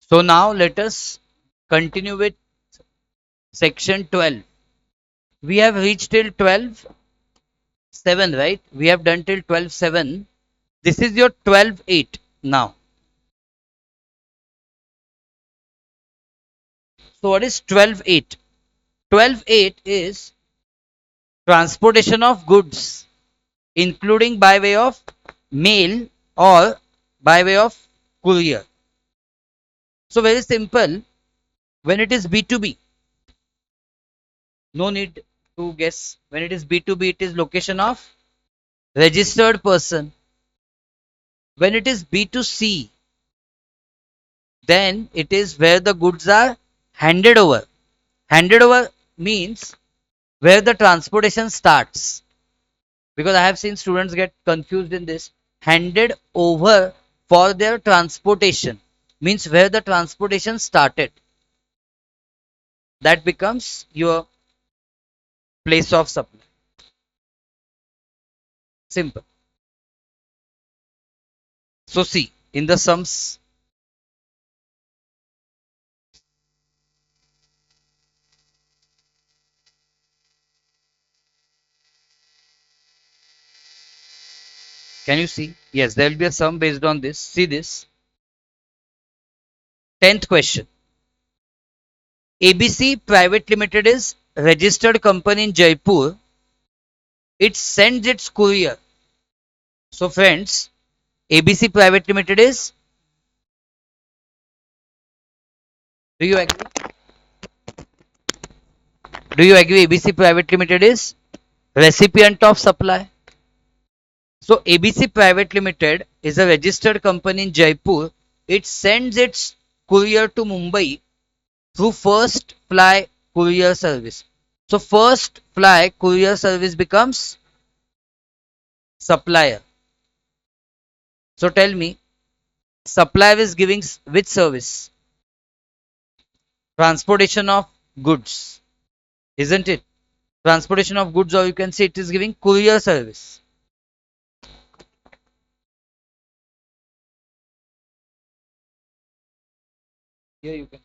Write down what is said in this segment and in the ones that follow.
So now let us continue with section 12. We have reached till 12:7, right? We have done till 12:7. This is your 12:8 now. So what is 12:8? 12:8 is transportation of goods, including by way of mail or by way of courier. So very simple. When it is B2B, no need to guess. When it is B2B, it is location of registered person. When it is B2C, then it is where the goods are handed over. Handed over means where the transportation starts. Because I have seen students get confused in this. Handed over for their transportation means where the transportation started. That becomes your place of supply. Simple. So see, in the sums, can you see? Yes, there will be a sum based on this. See this. 10th question. ABC Private Limited is registered company in Jaipur. It sends its courier. So friends, ABC Private Limited is, do you agree? Do you agree ABC Private Limited is recipient of supply? So ABC Private Limited is a registered company in Jaipur. It sends its courier to Mumbai through First Fly Courier Service. So First Fly Courier Service becomes supplier. So tell me, supplier is giving which service? Transportation of goods, isn't it? Transportation of goods, or you can say it is giving courier service. Here you can.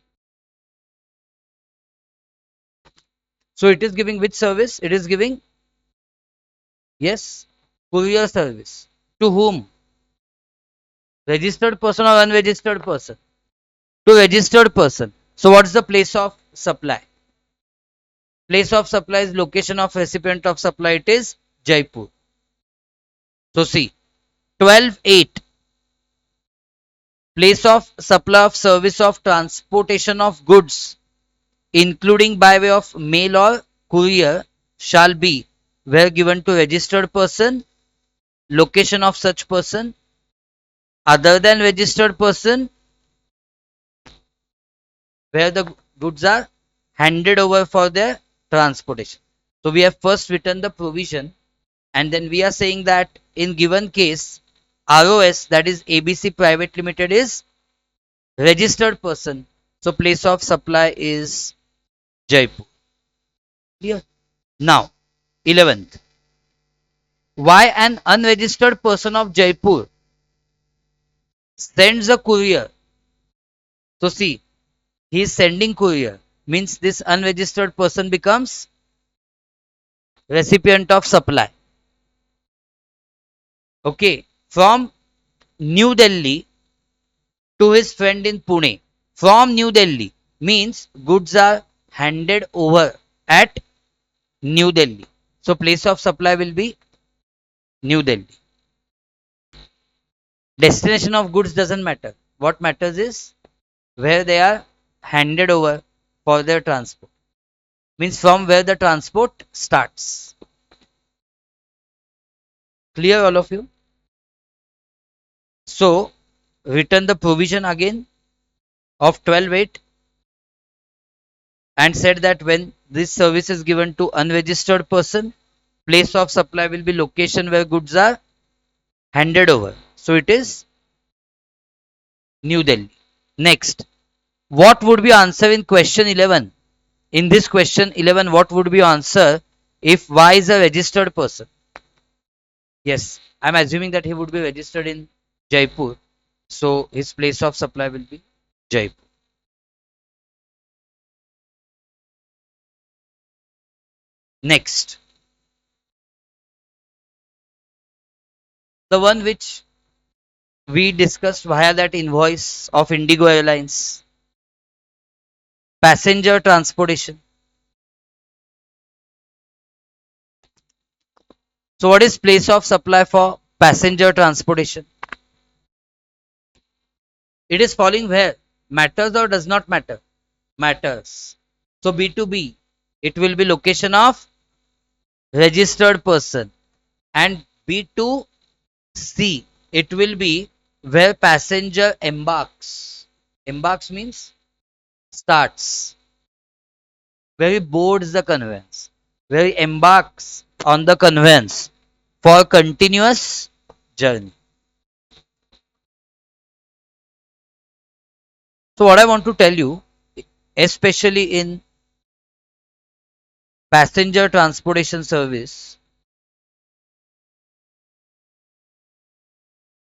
So it is giving which service? It is giving, yes, courier service. To whom? Registered person or unregistered person? To registered person. So what's the place of supply? Place of supply is location of recipient of supply. It is Jaipur. So see, 12:8. Place of supply of service of transportation of goods, including by way of mail or courier, shall be where given to registered person, location of such person, other than registered person, where the goods are handed over for their transportation. So we have first written the provision, and then we are saying that in given case, ROS, that is ABC Private Limited, is registered person. So place of supply is Jaipur. Clear? Now, 11th. Why an unregistered person of Jaipur sends a courier? So see, he is sending courier. Means this unregistered person becomes recipient of supply. Okay. From New Delhi to his friend in Pune. From New Delhi means goods are handed over at New Delhi. So place of supply will be New Delhi. Destination of goods doesn't matter. What matters is where they are handed over for their transport. Means from where the transport starts. Clear all of you? So return the provision again of 12:8 and said that when this service is given to unregistered person, place of supply will be location where goods are handed over. So it is New Delhi. Next, what would be answer in question 11? In this question 11, what would be answer if Y is a registered person? Yes, I'm assuming that he would be registered in Jaipur. So his place of supply will be Jaipur. Next, the one which we discussed via that invoice of Indigo Airlines, passenger transportation. So what is place of supply for passenger transportation? It is falling where? Matters or does not matter? Matters. So B2B, it will be location of registered person, and B2C, it will be where passenger embarks. Embarks means starts, where he boards the conveyance, where he embarks on the conveyance for continuous journey. So what I want to tell you, especially in passenger transportation service,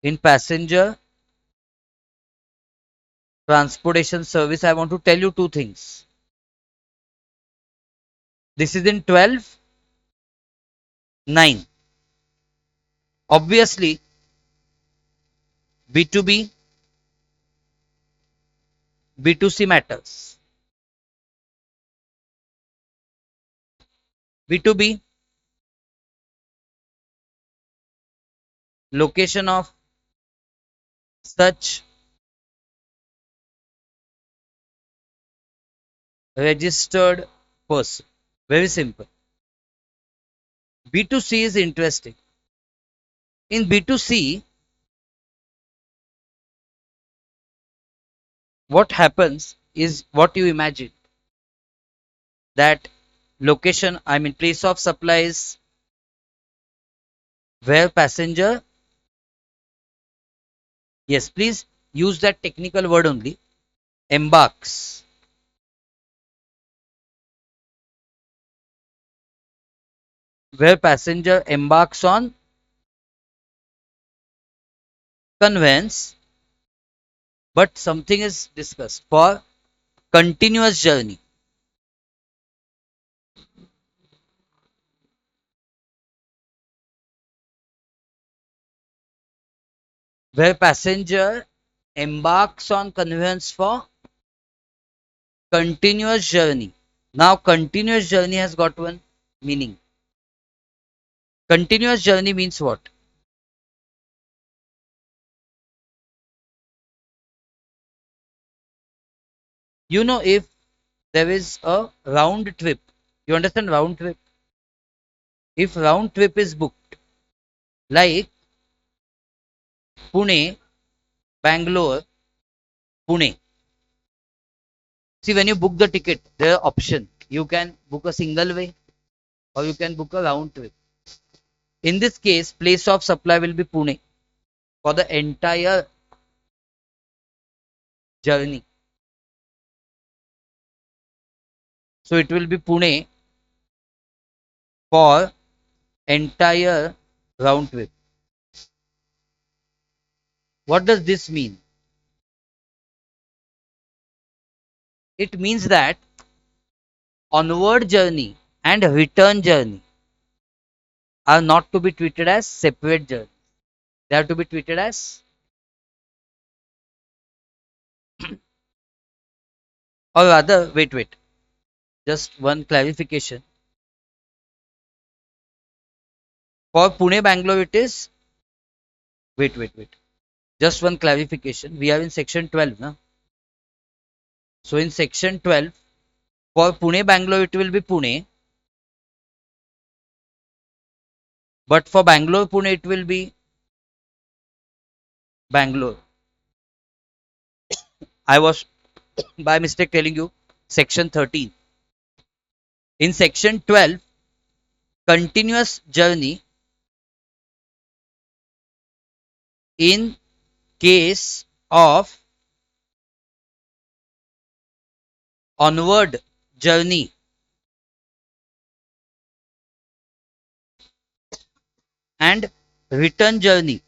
in passenger transportation service, I want to tell you two things. This is in 12:9. Obviously, B2B, B2C matters. B2B, location of such registered person. Very simple. B2C is interesting. In B2C, what happens is what you imagine, that location, I mean place of supply is where passenger, yes, please use that technical word only, embarks. Where passenger embarks on conveyance, but something is discussed for continuous journey. Where passenger embarks on conveyance for continuous journey. Now, continuous journey has got one meaning. Continuous journey means what? You know, if there is a round trip, you understand round trip? If round trip is booked, like Pune, Bangalore, Pune. See, when you book the ticket, there are option. You can book a single way or you can book a round trip. In this case, place of supply will be Pune for the entire journey. So it will be Pune for entire round trip. What does this mean? It means that onward journey and return journey are not to be treated as separate journeys. They are to be treated as, or rather, wait, just one clarification. For Pune, Bangalore, it is, wait. Just one clarification. We are in section 12 now. So in section 12, for Pune, Bangalore, it will be Pune. But for Bangalore, Pune, it will be Bangalore. I was by mistake telling you section 13. In section 12, continuous journey in case of onward journey and return journey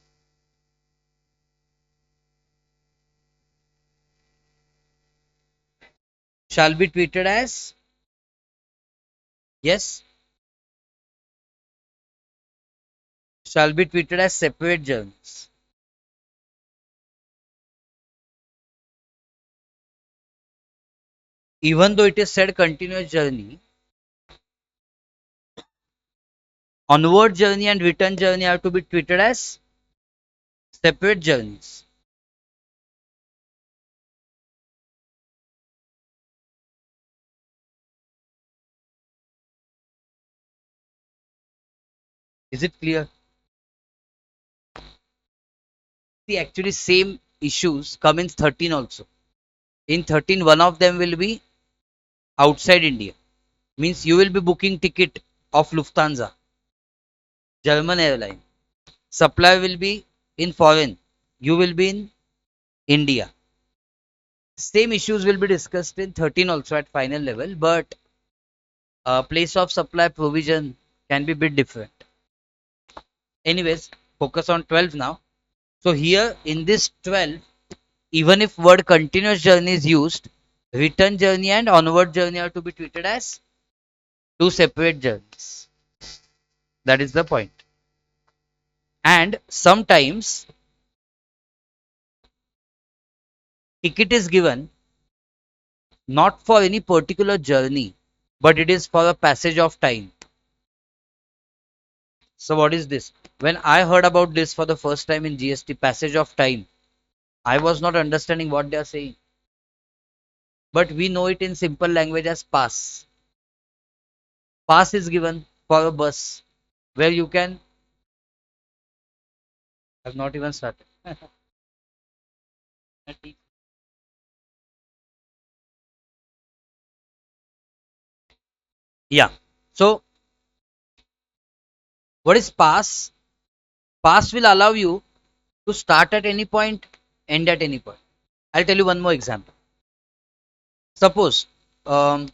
shall be treated as, yes, shall be treated as separate journeys. Even though it is said continuous journey, onward journey and return journey are to be treated as separate journeys. Is it clear? See, actually, same issues come in 13 also. In 13, one of them will be outside India. Means you will be booking ticket of Lufthansa, German airline. Supply will be in foreign. You will be in India. Same issues will be discussed in 13 also at final level, but place of supply provision can be a bit different. Anyways, focus on 12 now. So here in this 12, even if word continuous journey is used, return journey and onward journey are to be treated as two separate journeys. That is the point. And sometimes ticket is given not for any particular journey, but it is for a passage of time. So what is this? When I heard about this for the first time in GST, passage of time, I was not understanding what they are saying. But we know it in simple language as pass. Pass is given for a bus where you can. I've not even started. Yeah. So what is pass? Pass will allow you to start at any point, end at any point. I'll tell you one more example. Suppose Pune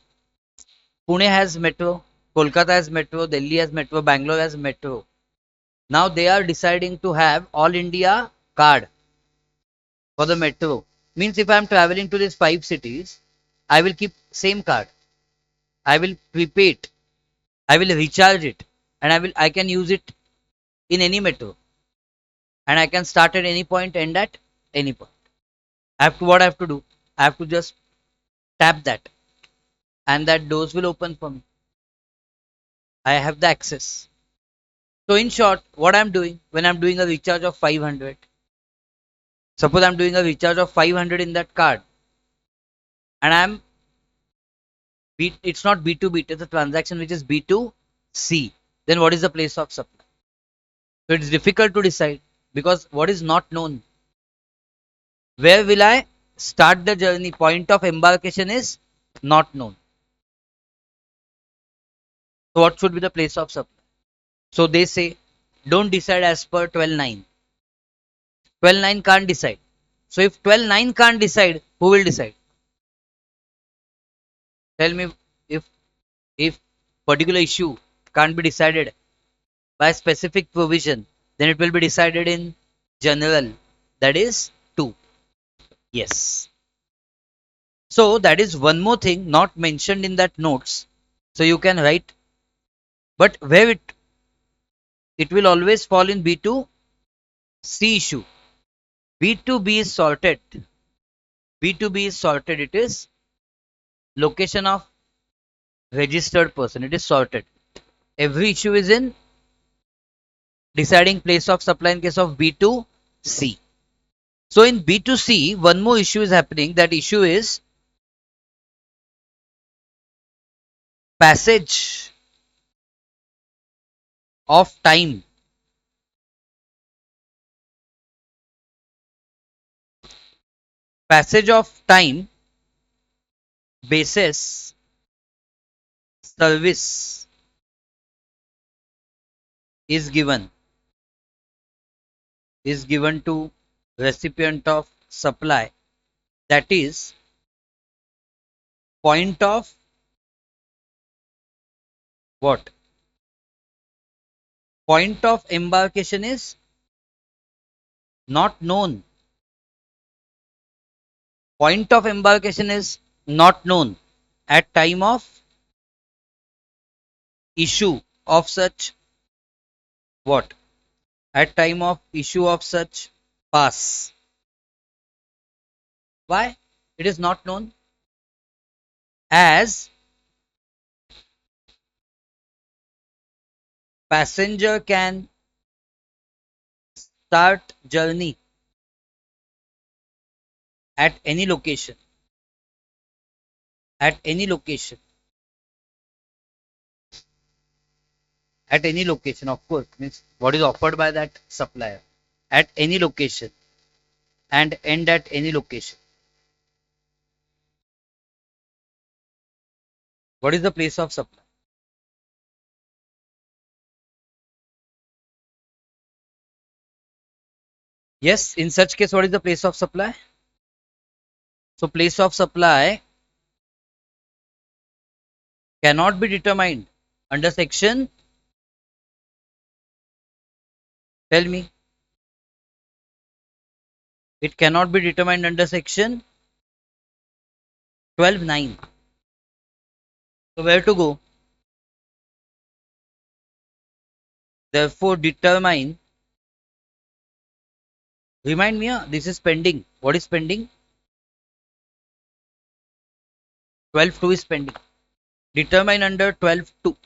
has metro, Kolkata has metro, Delhi has metro, Bangalore has metro. Now they are deciding to have all India card for the metro. Means if I am traveling to these five cities, I will keep same card. I will prepay it. I will recharge it, and I can use it in any metro, and I can start at any point, end at any point. I have to what I have to do? I have to just tap that, and that doors will open for me. I have the access. So in short, what I'm doing when I'm doing a recharge of 500, suppose I'm doing a recharge of 500 in that card, and it's not B2B, it's a transaction which is B2C. Then what is the place of supply? So it's difficult to decide because what is not known. Where will I start the journey? Point of embarkation is not known. So what should be the place of supply? So they say don't decide as per 12.9. 12.9 can't decide. So if 12.9 can't decide, who will decide? Tell me if particular issue can't be decided by specific provision, then it will be decided in general. That is 2. Yes. So that is one more thing not mentioned in that notes. So you can write, but where it will always fall in B2C issue. B2B is sorted. B2B is sorted. It is location of registered person. It is sorted. Every issue is in deciding place of supply in case of B2C. So in B2C, one more issue is happening. That issue is passage of time. Passage of time basis service is given to recipient of supply, that is point of what? Point of embarkation is not known. Point of embarkation is not known at time of issue of such what? at time of issue of such pass. Why? It is not known, as passenger can start journey at any location, at any location, at any location, of course, means what is offered by that supplier, at any location, and end at any location. What is the place of supply? Yes, in such case, what is the place of supply? So place of supply cannot be determined under section, tell me, it cannot be determined under section 12(9). So where to go? Therefore determine, remind me, this is pending. What is pending? 12(2) is pending. Determine under 12(2).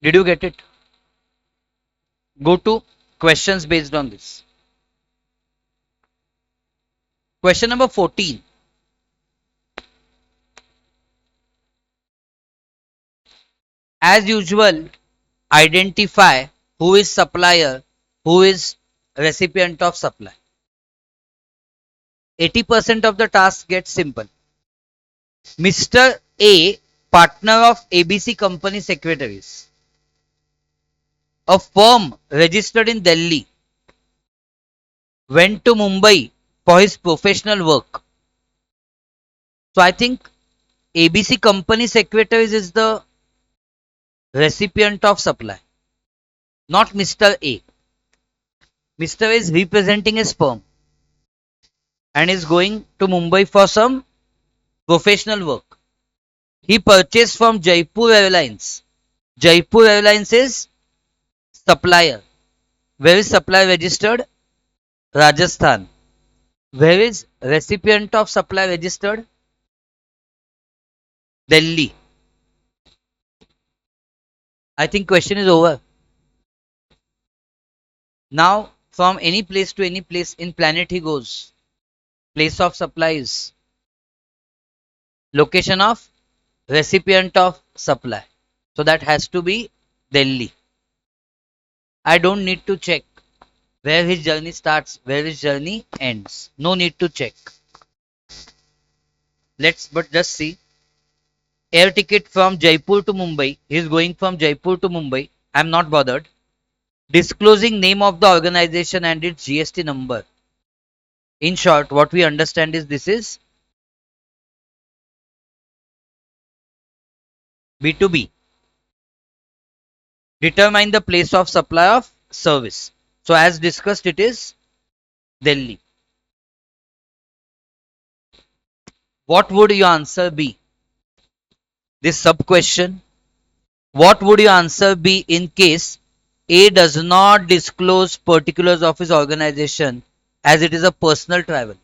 Did you get it? Go to questions based on this. Question number 14. As usual, identify who is supplier, who is recipient of supply. 80% of the task gets simple. Mr. A, partner of ABC Company Secretaries, a firm registered in Delhi, went to Mumbai for his professional work. So I think ABC Company Secretaries is the recipient of supply, not Mr. A. Mr. A is representing his firm and is going to Mumbai for some professional work. He purchased from Jaipur Airlines. Jaipur Airlines is supplier. Where is supply registered? Rajasthan. Where is recipient of supply registered? Delhi. I think question is over. Now from any place to any place in planet he goes. Place of supply is location of recipient of supply. So that has to be Delhi. I don't need to check where his journey starts, where his journey ends. No need to check. Let's but just see. Air ticket from Jaipur to Mumbai. He is going from Jaipur to Mumbai. I'm not bothered. Disclosing name of the organization and its GST number. In short, what we understand is this is B2B. Determine the place of supply of service. So as discussed, it is Delhi. What would your answer be? This sub question. What would your answer be in case A does not disclose particulars of his organization as it is a personal travel?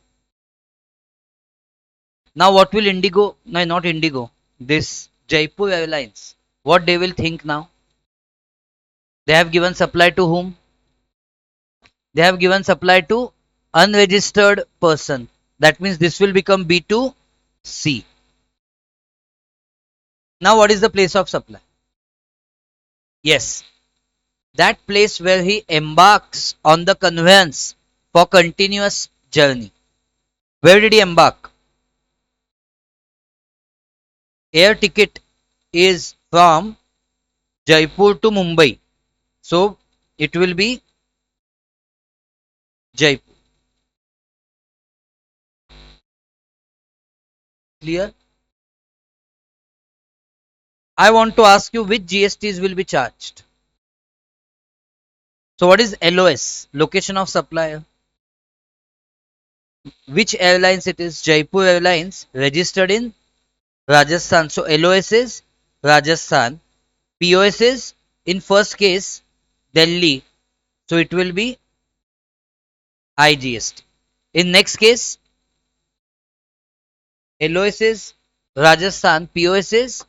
Now what will Indigo, no, not Indigo, this Jaipur Airlines, what they will think now? They have given supply to whom? They have given supply to unregistered person. That means this will become B2C. Now what is the place of supply? Yes, That place where he embarks on the conveyance for continuous journey. Where did he embark? Air ticket is from Jaipur to Mumbai. So it will be Jaipur. Clear? I want to ask you which GSTs will be charged. So what is LOS? Location of supplier. Which airlines it is? Jaipur Airlines, registered in Rajasthan. So LOS is Rajasthan. POS is, in first case, Delhi. So it will be IGST. In next case, LOS is Rajasthan. POS is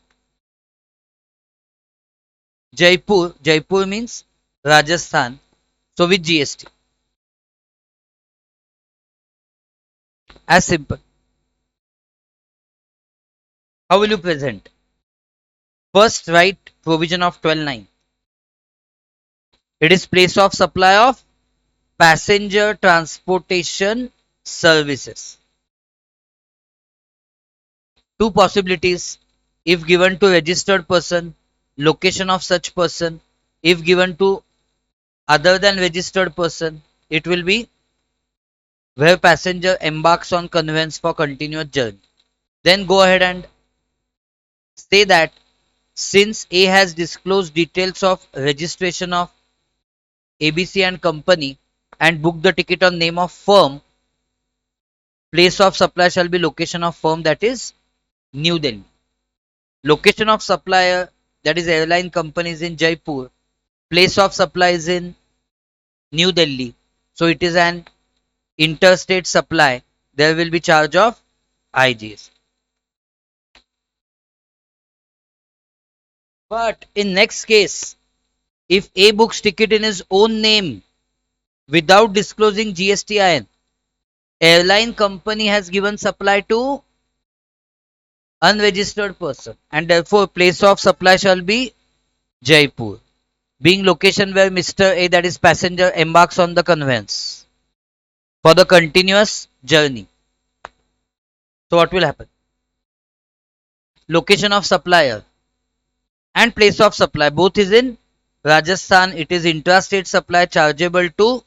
Jaipur. Jaipur means Rajasthan. So with GST. As simple. How will you present? First, write provision of 12.9. It is place of supply of passenger transportation services. Two possibilities. If given to registered person, location of such person. If given to other than registered person, it will be where passenger embarks on conveyance for continuous journey. Then go ahead and say that since A has disclosed details of registration of ABC and company and book the ticket on name of firm, place of supply shall be location of firm, that is New Delhi. Location of supplier, that is airline company, is in Jaipur. Place of supply is in New Delhi. So it is an interstate supply. There will be charge of IGS. But in next case, if A books ticket in his own name without disclosing GSTIN, airline company has given supply to unregistered person and therefore place of supply shall be Jaipur, being location where Mr. A, that is passenger, embarks on the conveyance for the continuous journey. So what will happen? Location of supplier and place of supply both is in Rajasthan. It is intrastate supply chargeable to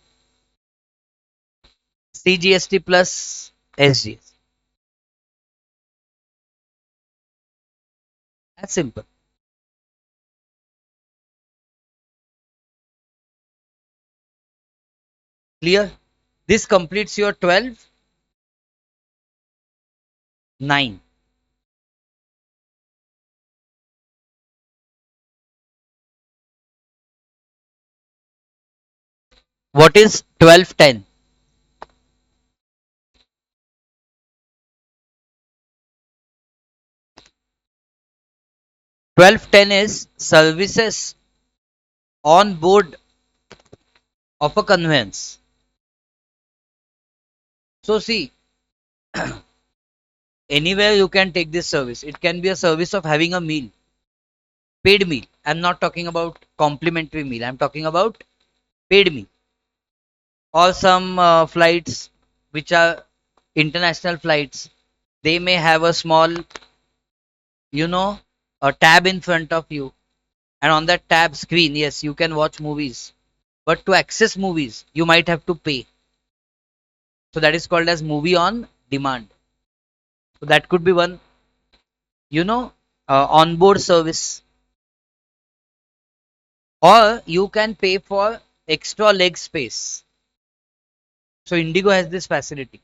CGST plus SGS. That's simple. Clear? This completes your 12, 9. What is 12, 10? 12, 10 is services on board of a conveyance. So see, anywhere you can take this service. It can be a service of having a meal, paid meal. I'm not talking about complimentary meal. I'm talking about paid meal. Or some flights which are international flights. They may have a small, you know, a tab in front of you. And on that tab screen, yes, you can watch movies. But to access movies, you might have to pay. So that is called as movie on demand. So that could be one, you know, onboard service. Or you can pay for extra leg space. So Indigo has this facility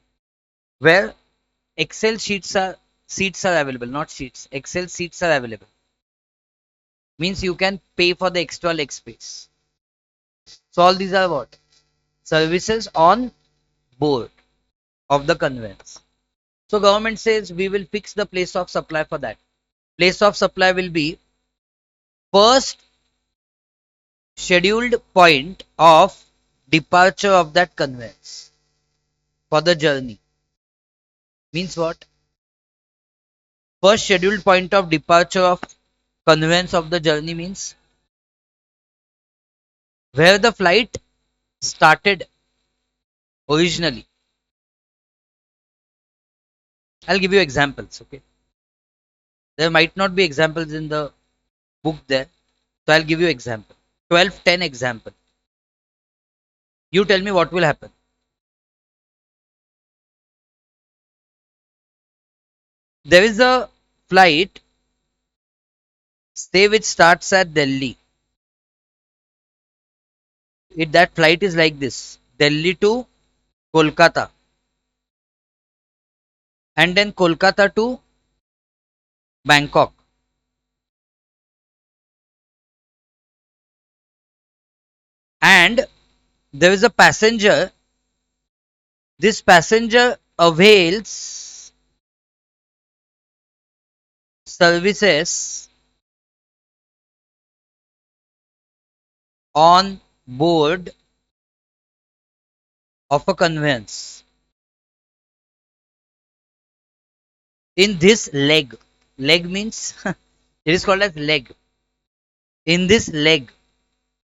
where Excel seats are available, not sheets. Excel seats are available. Means you can pay for the extra leg space. So all these are what? Services on board of the conveyance. So government says we will fix the place of supply for that. Place of supply will be first scheduled point of departure of that conveyance for the journey. Means what? First scheduled point of departure of conveyance of the journey means where the flight started originally. I'll give you examples, okay? There might not be examples in the book there, so I'll give you example. 12:10 example. You tell me what will happen. There is a flight, say which starts at Delhi. That flight is like this: Delhi to Kolkata, and then Kolkata to Bangkok. And there is a passenger. This passenger avails services on board of a conveyance. In this leg, leg means it is called as leg. In this leg,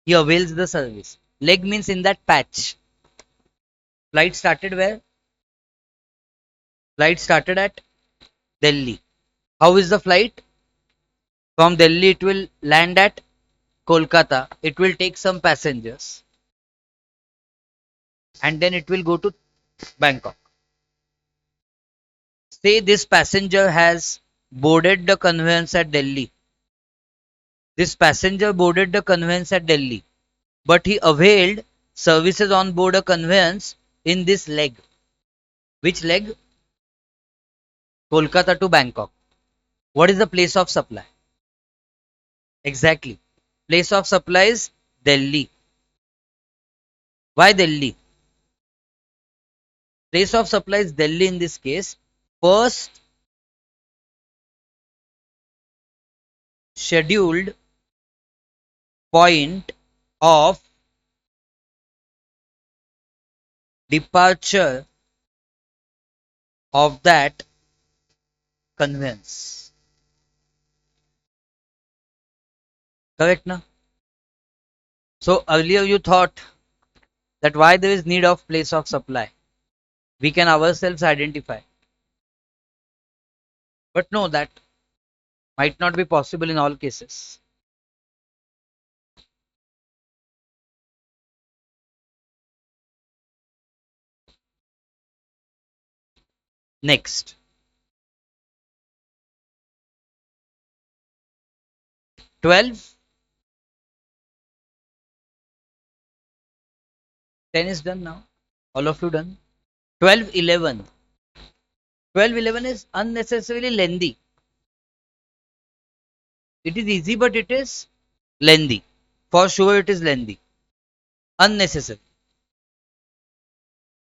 he avails the service. Leg means in that patch. Flight started where? Flight started at Delhi. How is the flight? From Delhi, it will land at Kolkata. It will take some passengers and then it will go to Bangkok. Say this passenger has boarded the conveyance at Delhi. This passenger boarded the conveyance at Delhi, but he availed services on board a conveyance in this leg. Which leg? Kolkata to Bangkok. What is the place of supply? Exactly. Place of supply is Delhi. Why Delhi? Place of supply is Delhi in this case. First scheduled point of departure of that conveyance. Correct now? So earlier you thought that why there is need of place of supply. We can ourselves identify. But no, that might not be possible in all cases. Next, 12, 10 is done now. All of you done? 12, 11. 12, 11 is unnecessarily lengthy. It is easy, but it is lengthy. For sure, it is lengthy. Unnecessary.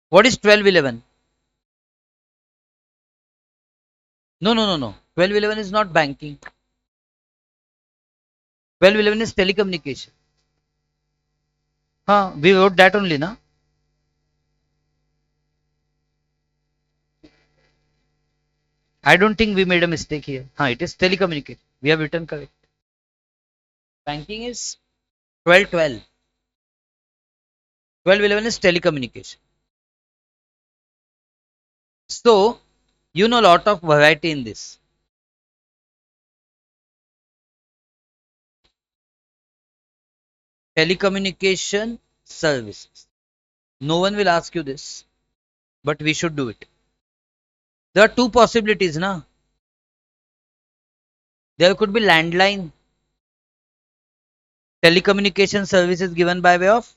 What is 12, 11? No, no, no, no. 12, 11 is not banking. 12, 11 is telecommunication. Huh, we wrote that only, na? I don't think we made a mistake here. Huh, it is telecommunication. We have written correct. Banking is 12, 12. 12, 11 is telecommunication. So, you know a lot of variety in this. Telecommunication services. No one will ask you this, but we should do it. There are two possibilities, na? There could be landline telecommunication services given by way of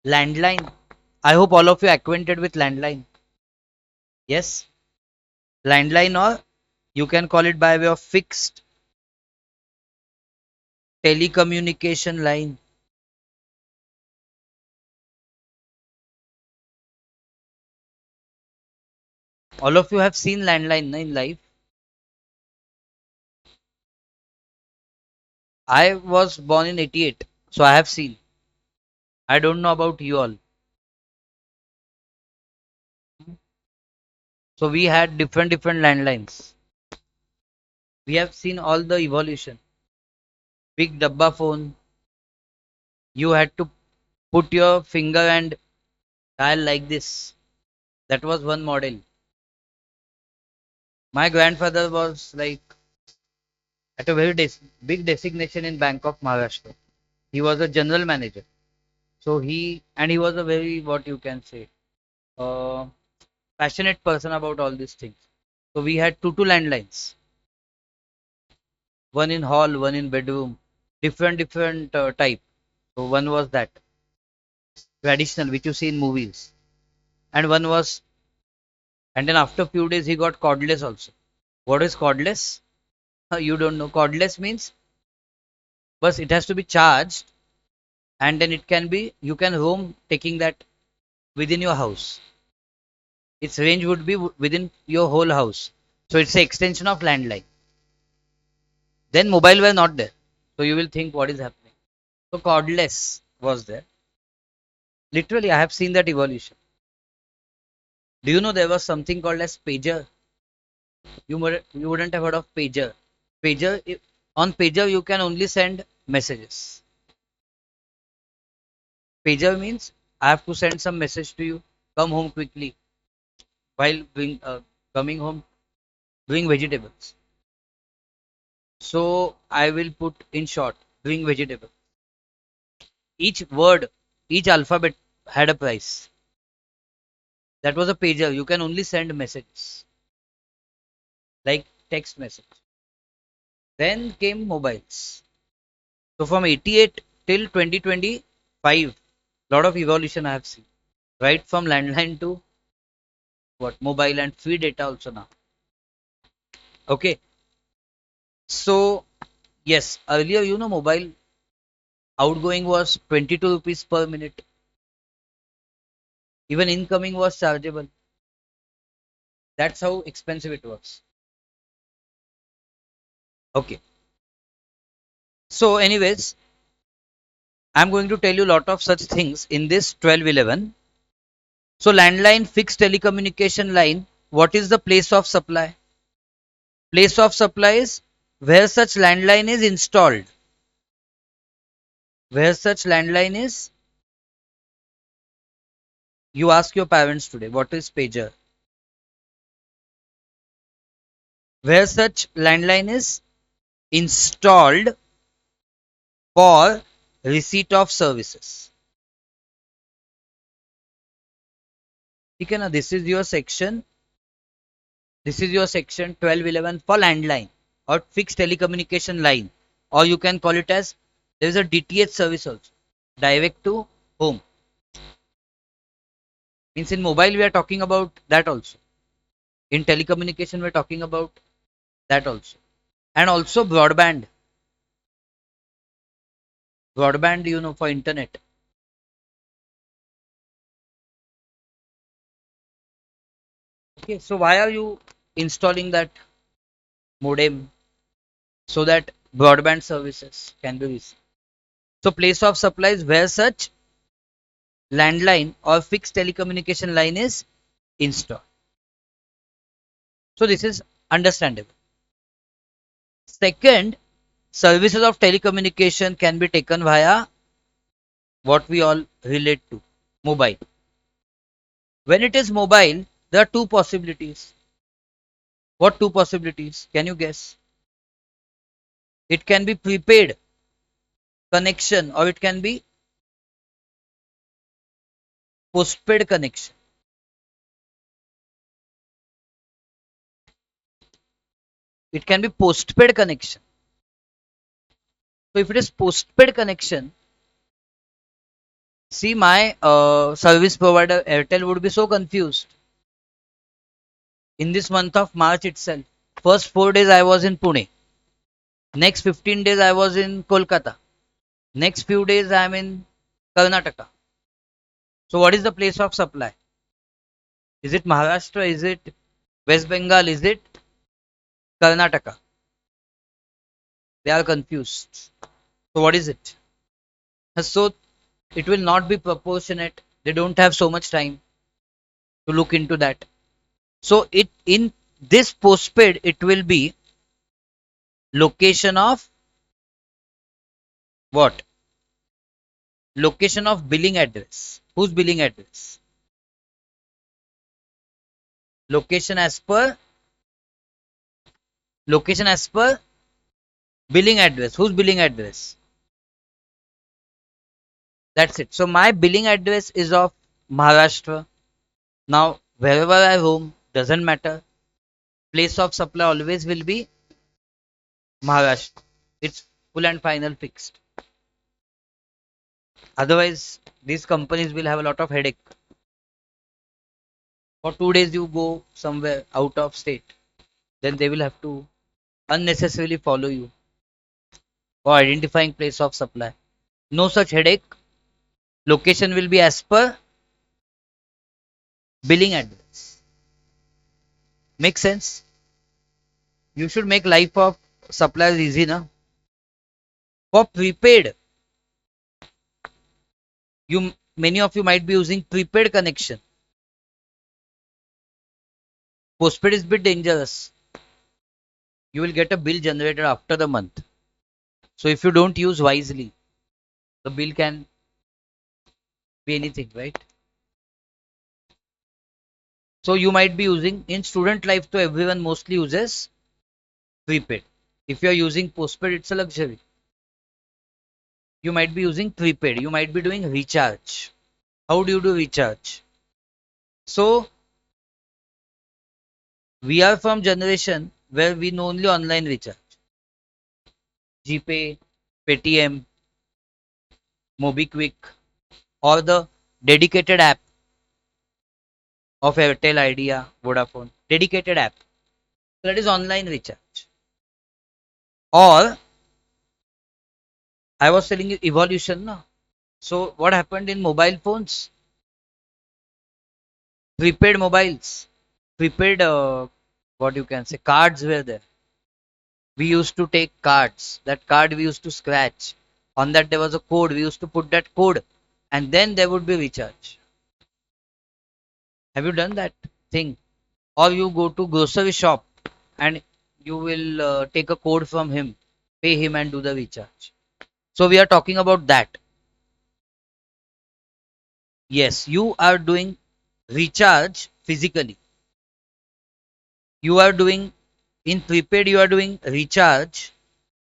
landline. I hope all of you are acquainted with landline. Yes, landline, or you can call it by way of fixed telecommunication line. All of you have seen landline na, in life. I was born in 88, so I have seen. I don't know about you all. So we had different landlines. We have seen all the evolution. Big dabba phone, You had to put your finger and dial like this. That was one model. My grandfather was like at a very big designation in Bank of Maharashtra. He was a general manager. So he was a very, what you can say, uh, passionate person about all these things. So we had two landlines, one in hall, one in bedroom, different type. So one was that traditional, which you see in movies, and one was, and then after few days he got cordless also. What is cordless? You don't know. Cordless means, but it has to be charged, and then it can be, you can roam taking that within your house. Its range would be within your whole house. So it's an extension of landline. Then mobile were not there. So you will think what is happening. So cordless was there. Literally, I have seen that evolution. Do you know there was something called as pager? You wouldn't have heard of pager. Pager on pager you can only send messages. Pager means I have to send some message to you. Come home quickly while coming home doing vegetables. So I will put in short doing vegetable. Each word, each alphabet had a price. That was a pager. You can only send messages like text message. Then came mobiles. So from 88 till 2025, lot of evolution I have seen. Right from landline to what mobile and free data also now. Okay. So yes, earlier mobile outgoing was 22 rupees per minute. Even incoming was chargeable. That's how expensive it was. Okay. So anyways, I'm going to tell you a lot of such things in this 1211. So landline fixed telecommunication line, what is the place of supply? Place of supply is where such landline is installed. Where such landline is, you ask your parents today, what is pager? Where such landline is installed for receipt of services. Okay, now this is your section 1211 for landline or fixed telecommunication line, or you can call it as there is a DTH service also, direct to home. Means in mobile we are talking about that also. In telecommunication we are talking about that also. And also broadband for internet. Okay, so why are you installing that modem? So that broadband services can be received. So place of supply is where such landline or fixed telecommunication line is installed. So this is understandable. Second, services of telecommunication can be taken via what we all relate to, mobile. When it is mobile, there are two possibilities. What two possibilities? Can you guess? It can be prepaid connection or it can be postpaid connection. It can be postpaid connection. So if it is postpaid connection, see my service provider Airtel would be so confused in this month of March itself. First 4 days I was in Pune. Next 15 days I was in Kolkata. Next few days I am in Karnataka. So what is the place of supply? Is it Maharashtra? Is it West Bengal? Is it Karnataka? They are confused. So what is it? So it will not be proportionate. They don't have so much time to look into that. So it in this postpaid it will be location of what? Location of billing address. Whose billing address? Location as per location as per billing address. Whose billing address? That's it. So my billing address is of Maharashtra. Now wherever I roam, doesn't matter. Place of supply always will be Maharashtra. It's full and final fixed. Otherwise, these companies will have a lot of headache. For 2 days you go somewhere out of state, then they will have to unnecessarily follow you for identifying place of supply. No such headache. Location will be as per billing address. Make sense? You should make life of suppliers easy, na? For prepaid, you many of you might be using prepaid connection. Postpaid is a bit dangerous. You will get a bill generated after the month. So if you don't use wisely, the bill can be anything, right? So you might be using in student life, so everyone mostly uses prepaid. If you are using postpaid, it's a luxury. You might be using prepaid. You might be doing recharge. How do you do recharge? So we are from generation where we know only online recharge. GPay, Paytm, MobiQuick, or the dedicated app of Airtel, Idea, Vodafone. Dedicated app. That is online recharge. Or I was telling you evolution now. So what happened in mobile phones? Prepaid mobiles, prepaid what you can say cards were there. We used to take cards. That card we used to scratch. On that there was a code. We used to put that code, and then there would be recharge. Have you done that thing? Or you go to grocery shop and you will take a code from him, pay him and do the recharge. So we are talking about that. Yes, you are doing recharge physically. You are doing in prepaid, you are doing recharge.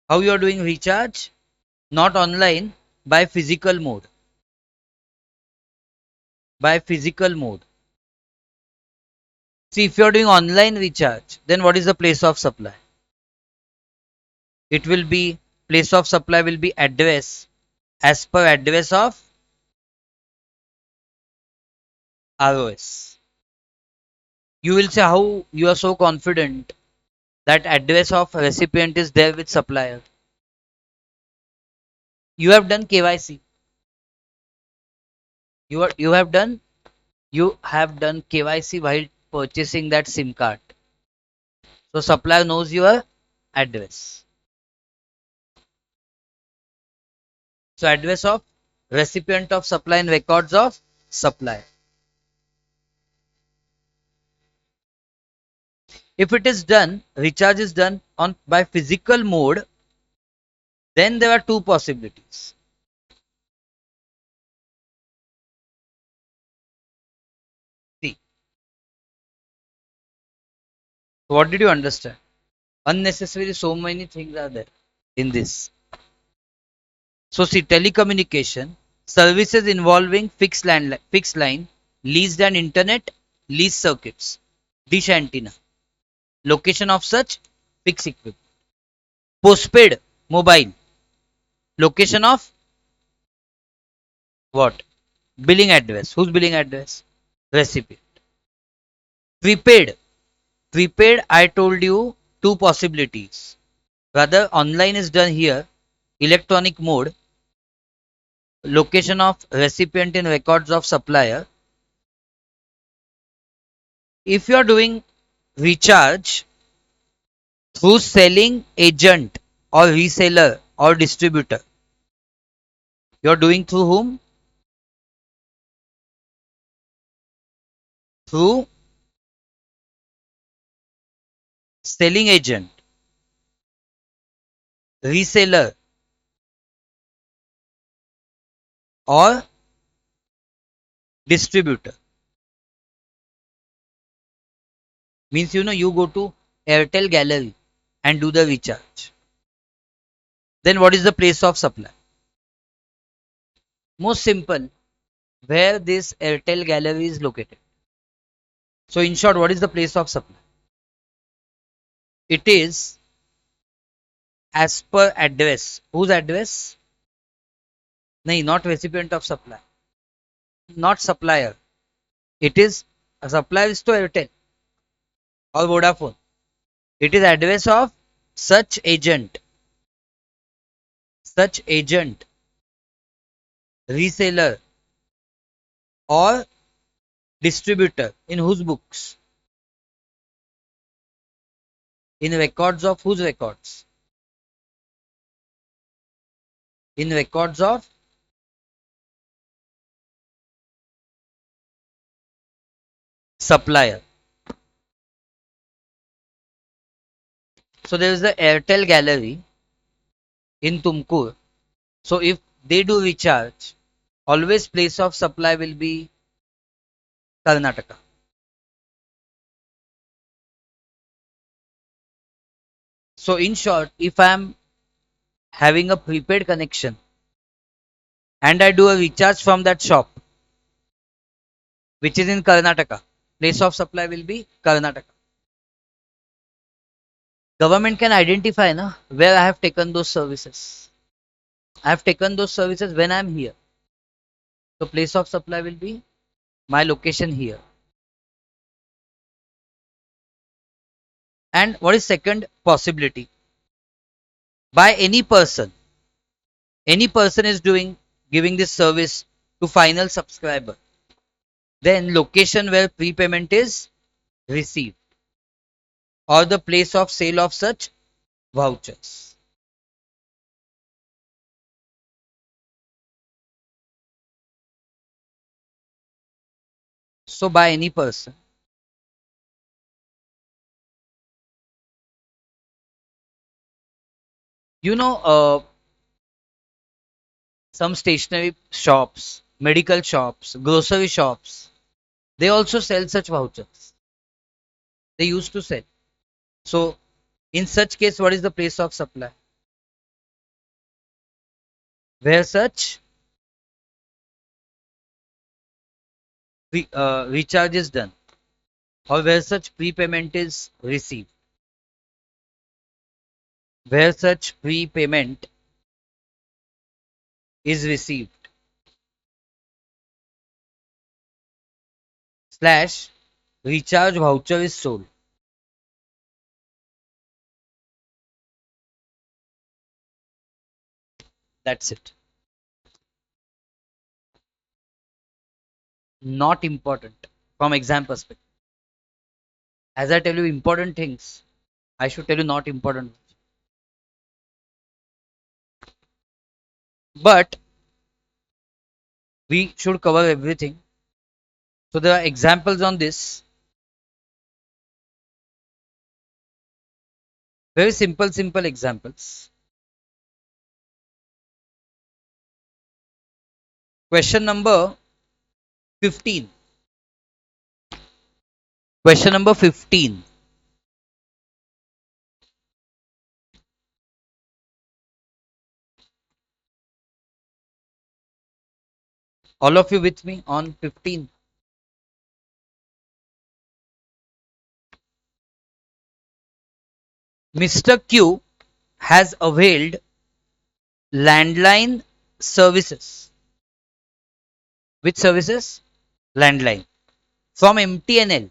How you are doing recharge? Not online, by physical mode. By physical mode. See, if you are doing online recharge, then what is the place of supply? It will be place of supply will be address as per address of ROS. You will say how you are so confident that address of recipient is there with supplier. You have done KYC. You have done KYC while purchasing that SIM card. So supplier knows your address. So address of recipient of supply and records of supply. If it is done, recharge is done on by physical mode, then there are two possibilities. See, what did you understand? Unnecessarily, so many things are there in this. So see, telecommunication services involving fixed line, leased and internet, leased circuits, dish antenna, location of such fixed equipment. Postpaid mobile, location of what? Billing address. Whose billing address? Recipient. Prepaid. Prepaid, I told you two possibilities. Rather, online is done here, electronic mode, location of recipient in records of supplier. If you are doing recharge through selling agent or reseller or distributor, you are doing through whom? Through selling agent, reseller, or distributor. Means you go to Airtel Gallery and do the recharge. Then what is the place of supply? Most simple, where this Airtel Gallery is located. So in short, what is the place of supply? It is as per address. Whose address? No, not recipient of supply. Not supplier. It is a supplier is to Airtel or Vodafone. It is address of such agent, reseller or distributor in whose books? In records of whose records? In records of supplier. So there is the Airtel Gallery in Tumkur. So if they do recharge, always place of supply will be Karnataka. So in short, if I am having a prepaid connection and I do a recharge from that shop, which is in Karnataka, place of supply will be Karnataka. Government can identify where I have taken those services. I have taken those services when I am here. So place of supply will be my location here. And what is second possibility? By any person is giving this service to final subscriber, then location where prepayment is received or the place of sale of such vouchers. So by any person. You know, some stationery shops, medical shops, grocery shops, they also sell such vouchers. They used to sell. So in such case, what is the place of supply? Where such recharge is done or where such prepayment is received. Where such prepayment is received slash recharge voucher is sold. That's it. Not important from exam perspective. As I tell you important things, I should tell you not important ones. But we should cover everything. So there are examples on this. Very simple examples. Question number 15. Question number 15. All of you with me on 15. Mr. Q has availed landline services. Which services? Landline. From MTNL.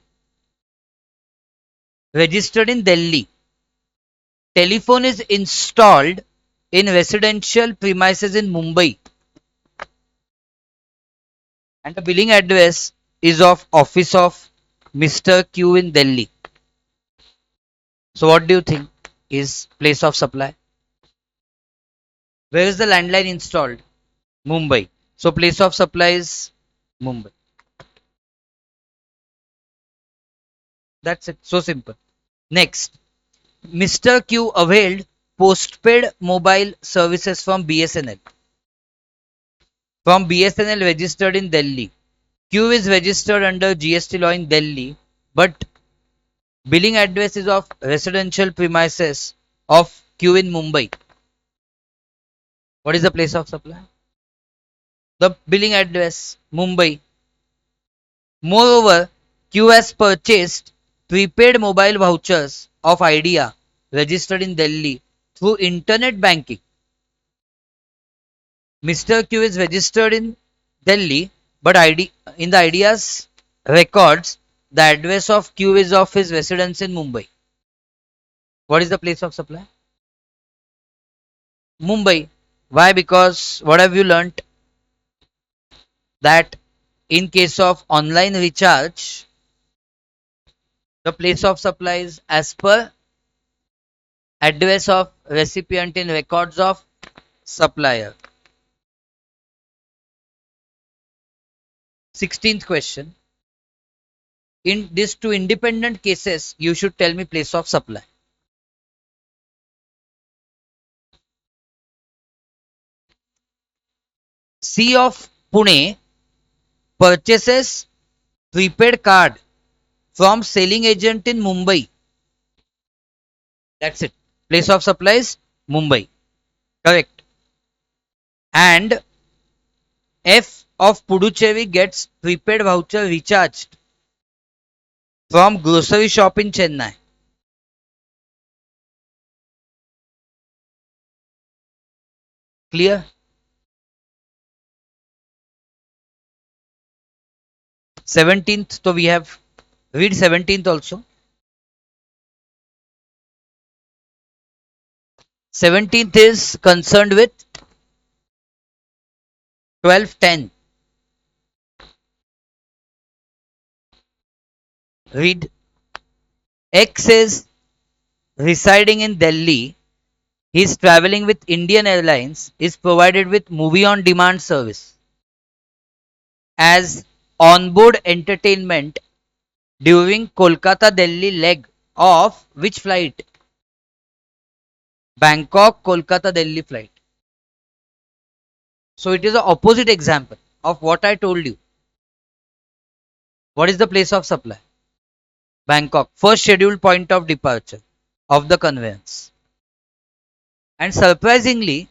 Registered in Delhi. Telephone is installed in residential premises in Mumbai. And the billing address is of office of Mr. Q in Delhi. So what do you think is place of supply? Where is the landline installed? Mumbai. So place of supply is Mumbai. That's it. So simple. Next, Mr. Q availed postpaid mobile services from BSNL. from BSNL registered in Delhi. Q is registered under GST law in Delhi, but billing address is of residential premises of Q in Mumbai. What is the place of supply? The billing address, Mumbai. Moreover, Q has purchased prepaid mobile vouchers of Idea registered in Delhi through internet banking. Mr. Q is registered in Delhi, but in the Idea's records, the address of Q is of his residence in Mumbai. What is the place of supply? Mumbai. Why? Because what have you learnt? That in case of online recharge, the place of supply is as per address of recipient in records of supplier. 16th question. In these two independent cases, you should tell me place of supply. C of Pune purchases prepaid card from selling agent in Mumbai. That's it. Place of supply is Mumbai. Correct. And F of Puducherry gets prepaid voucher recharged from grocery shop in Chennai. Clear? 17th, so we have read 17th also. 17th is concerned with 1210. Read. X is residing in Delhi. He is traveling with Indian Airlines. Is provided with movie on demand service as onboard entertainment during Kolkata Delhi leg of which flight? Bangkok Kolkata Delhi flight. So it is the opposite example of what I told you. What is the place of supply? Bangkok, first scheduled point of departure of the conveyance. And surprisingly,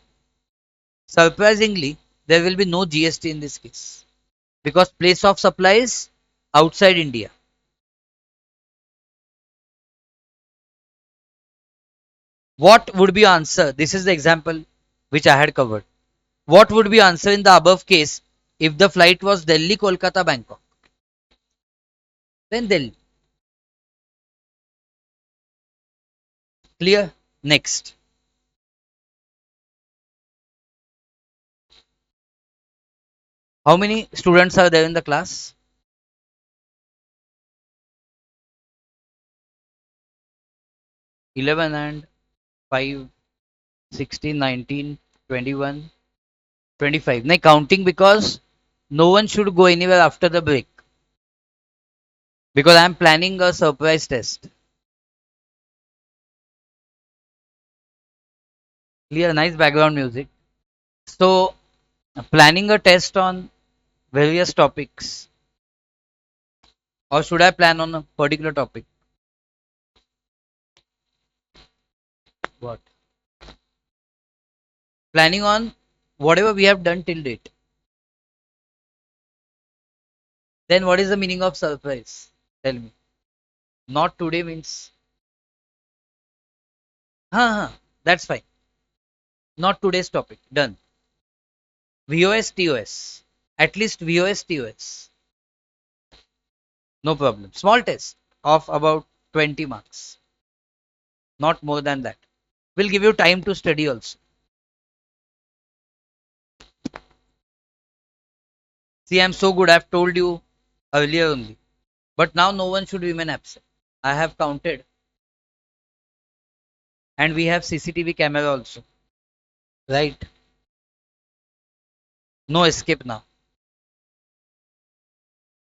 there will be no GST in this case because place of supply is outside India. What would be answer? This is the example which I had covered. What would be answer in the above case if the flight was Delhi, Kolkata, Bangkok? Then Delhi. Clear? Next. How many students are there in the class? 11 and 5, 16, 19, 21, 25. No counting because no one should go anywhere after the break because I am planning a surprise test. Clear? Nice background music. So, planning a test on various topics, or should I plan on a particular topic? What? Planning on whatever we have done till date. Then what is the meaning of surprise? Tell me. Not today means. That's fine. Not today's topic. Done. VOS TOS. At least VOS TOS. No problem. Small test of about 20 marks. Not more than that. We'll give you time to study also. See, I'm so good. I've told you earlier only. But now no one should remain absent. I have counted. And we have CCTV camera also. Right? No escape now.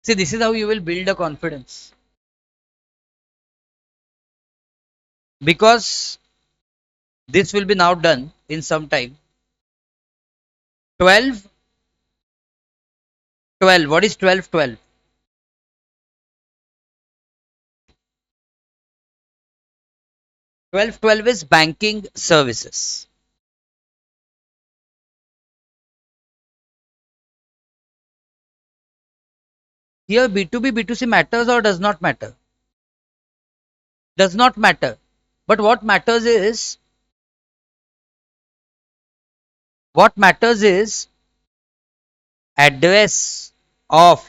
See, this is how you will build a confidence. Because this will be now done in some time. 12 12. What is 12? 12. 12 is banking services. Here B2B, B2C matters or does not matter? Does not matter. But what matters is address of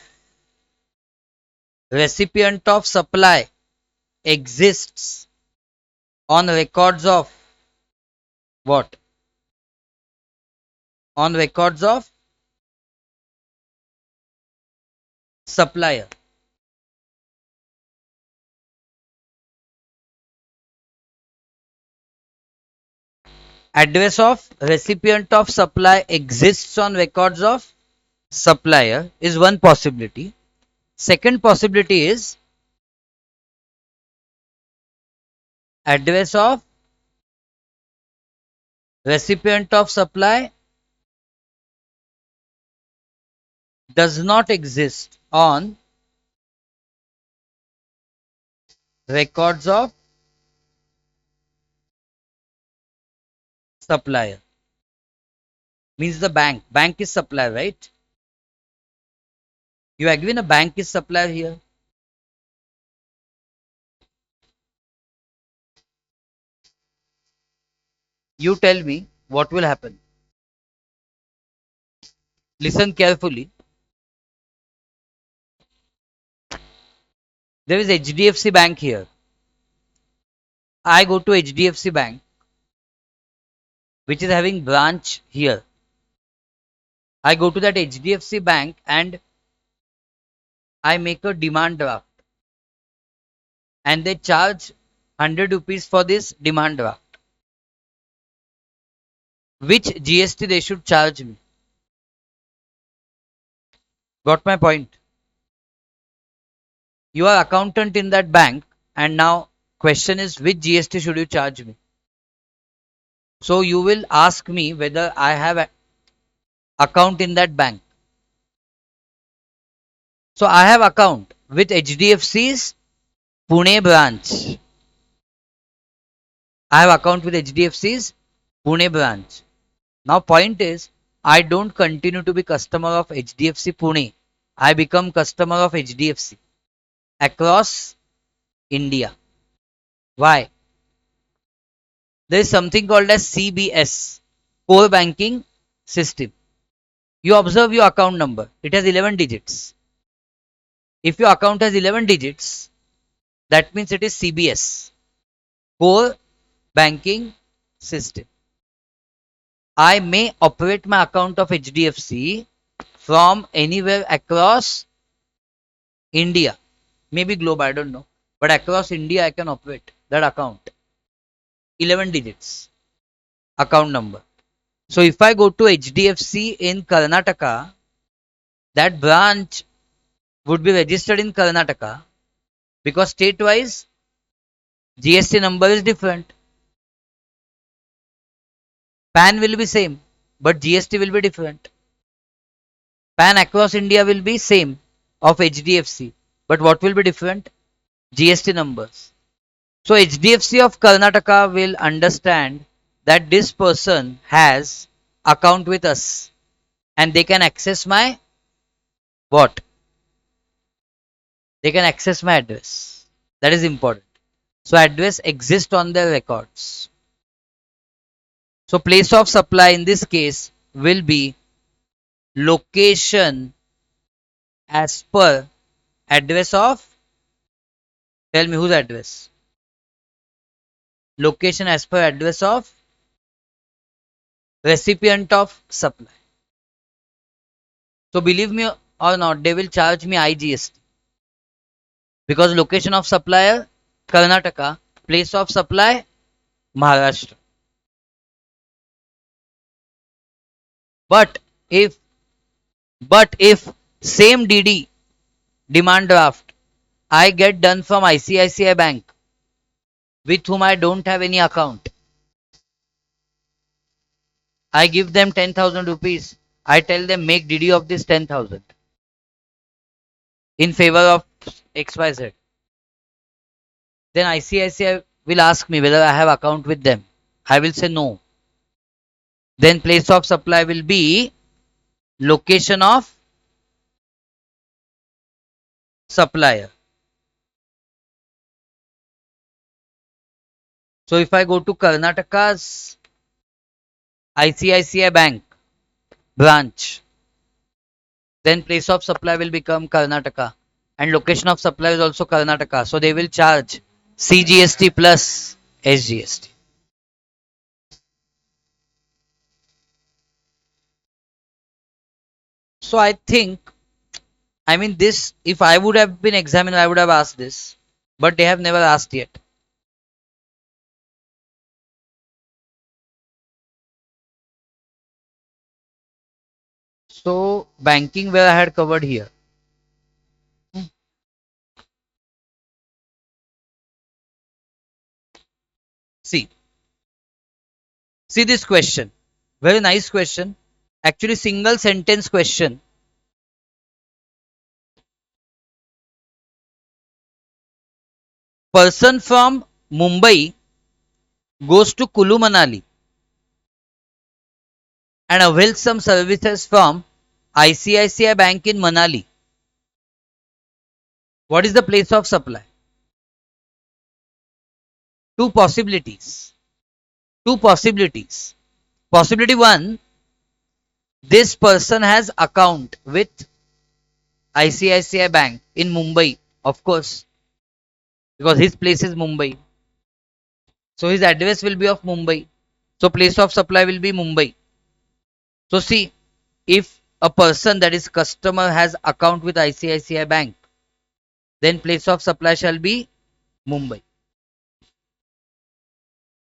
recipient of supply exists on records of what? On records of supplier. Address of recipient of supply exists on records of supplier is one possibility. Second possibility is address of recipient of supply does not exist on records of supplier. Means the bank is supplier, right? You agree a bank is supplier here? You tell me what will happen. Listen carefully. There is HDFC Bank here. I go to HDFC Bank, which is having branch here. I go to that HDFC Bank and I make a demand draft, and they charge 100 rupees for this demand draft. Which GST they should charge me? Got my point? You are accountant in that bank, and now question is which GST should you charge me? So you will ask me whether I have an account in that bank. So I have account with HDFC's Pune branch. I have account with HDFC's Pune branch. Now point is, I don't continue to be customer of HDFC Pune. I become customer of HDFC across India. Why? There is something called as CBS, core banking system. You observe your account number. It has 11 digits. If your account has 11 digits, that means it is CBS, core banking system. I may operate my account of HDFC from anywhere across India, maybe globe, I don't know, but across India I can operate that account. 11 digits account number. So if I go to HDFC in Karnataka, that branch would be registered in Karnataka because state wise GST number is different. PAN will be same, but GST will be different. PAN across India will be same of HDFC, but what will be different? GST numbers. So HDFC of Karnataka will understand that this person has account with us and they can access my what? They can access my address. That is important. So address exists on their records. So place of supply in this case will be location as per address of, tell me whose address? Location as per address of recipient of supply. So believe me or not, they will charge me IGST because location of supplier Karnataka, place of supply Maharashtra. But if same DD demand draft I get done from ICICI Bank with whom I don't have any account, I give them 10,000 rupees. I tell them make DD of this 10,000. in favor of XYZ. Then ICICI will ask me whether I have account with them. I will say no. Then place of supply will be location of supplier. So if I go to Karnataka's ICICI Bank branch, then place of supply will become Karnataka and location of supply is also Karnataka. So they will charge CGST plus SGST. So I think, I mean, this, if I would have been examined, I would have asked this, but they have never asked yet. So banking where I had covered here. See, see this question. Very nice question. Actually, single sentence question. Person from Mumbai goes to Kulu Manali and avails some services from ICICI Bank in Manali. What is the place of supply? Two possibilities. Two possibilities. Possibility one, this person has account with ICICI Bank in Mumbai, of course, because his place is Mumbai. So his address will be of Mumbai. So place of supply will be Mumbai. So see, if a person that is customer has account with ICICI Bank, then place of supply shall be Mumbai.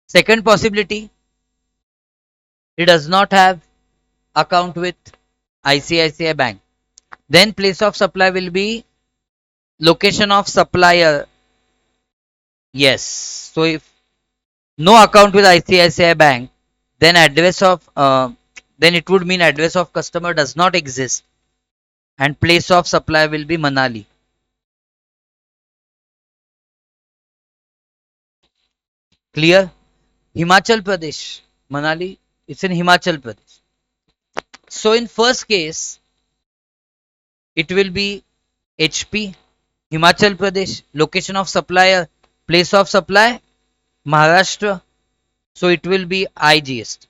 Second possibility, he does not have account with ICICI Bank. Then place of supply will be location of supplier. Yes. So if no account with ICICI Bank, then address of then it would mean address of customer does not exist and place of supply will be Manali. Clear? Himachal Pradesh. Manali, it's in Himachal Pradesh. So in first case, it will be HP, Himachal Pradesh, location of supplier, place of supply, Maharashtra. So it will be IGST.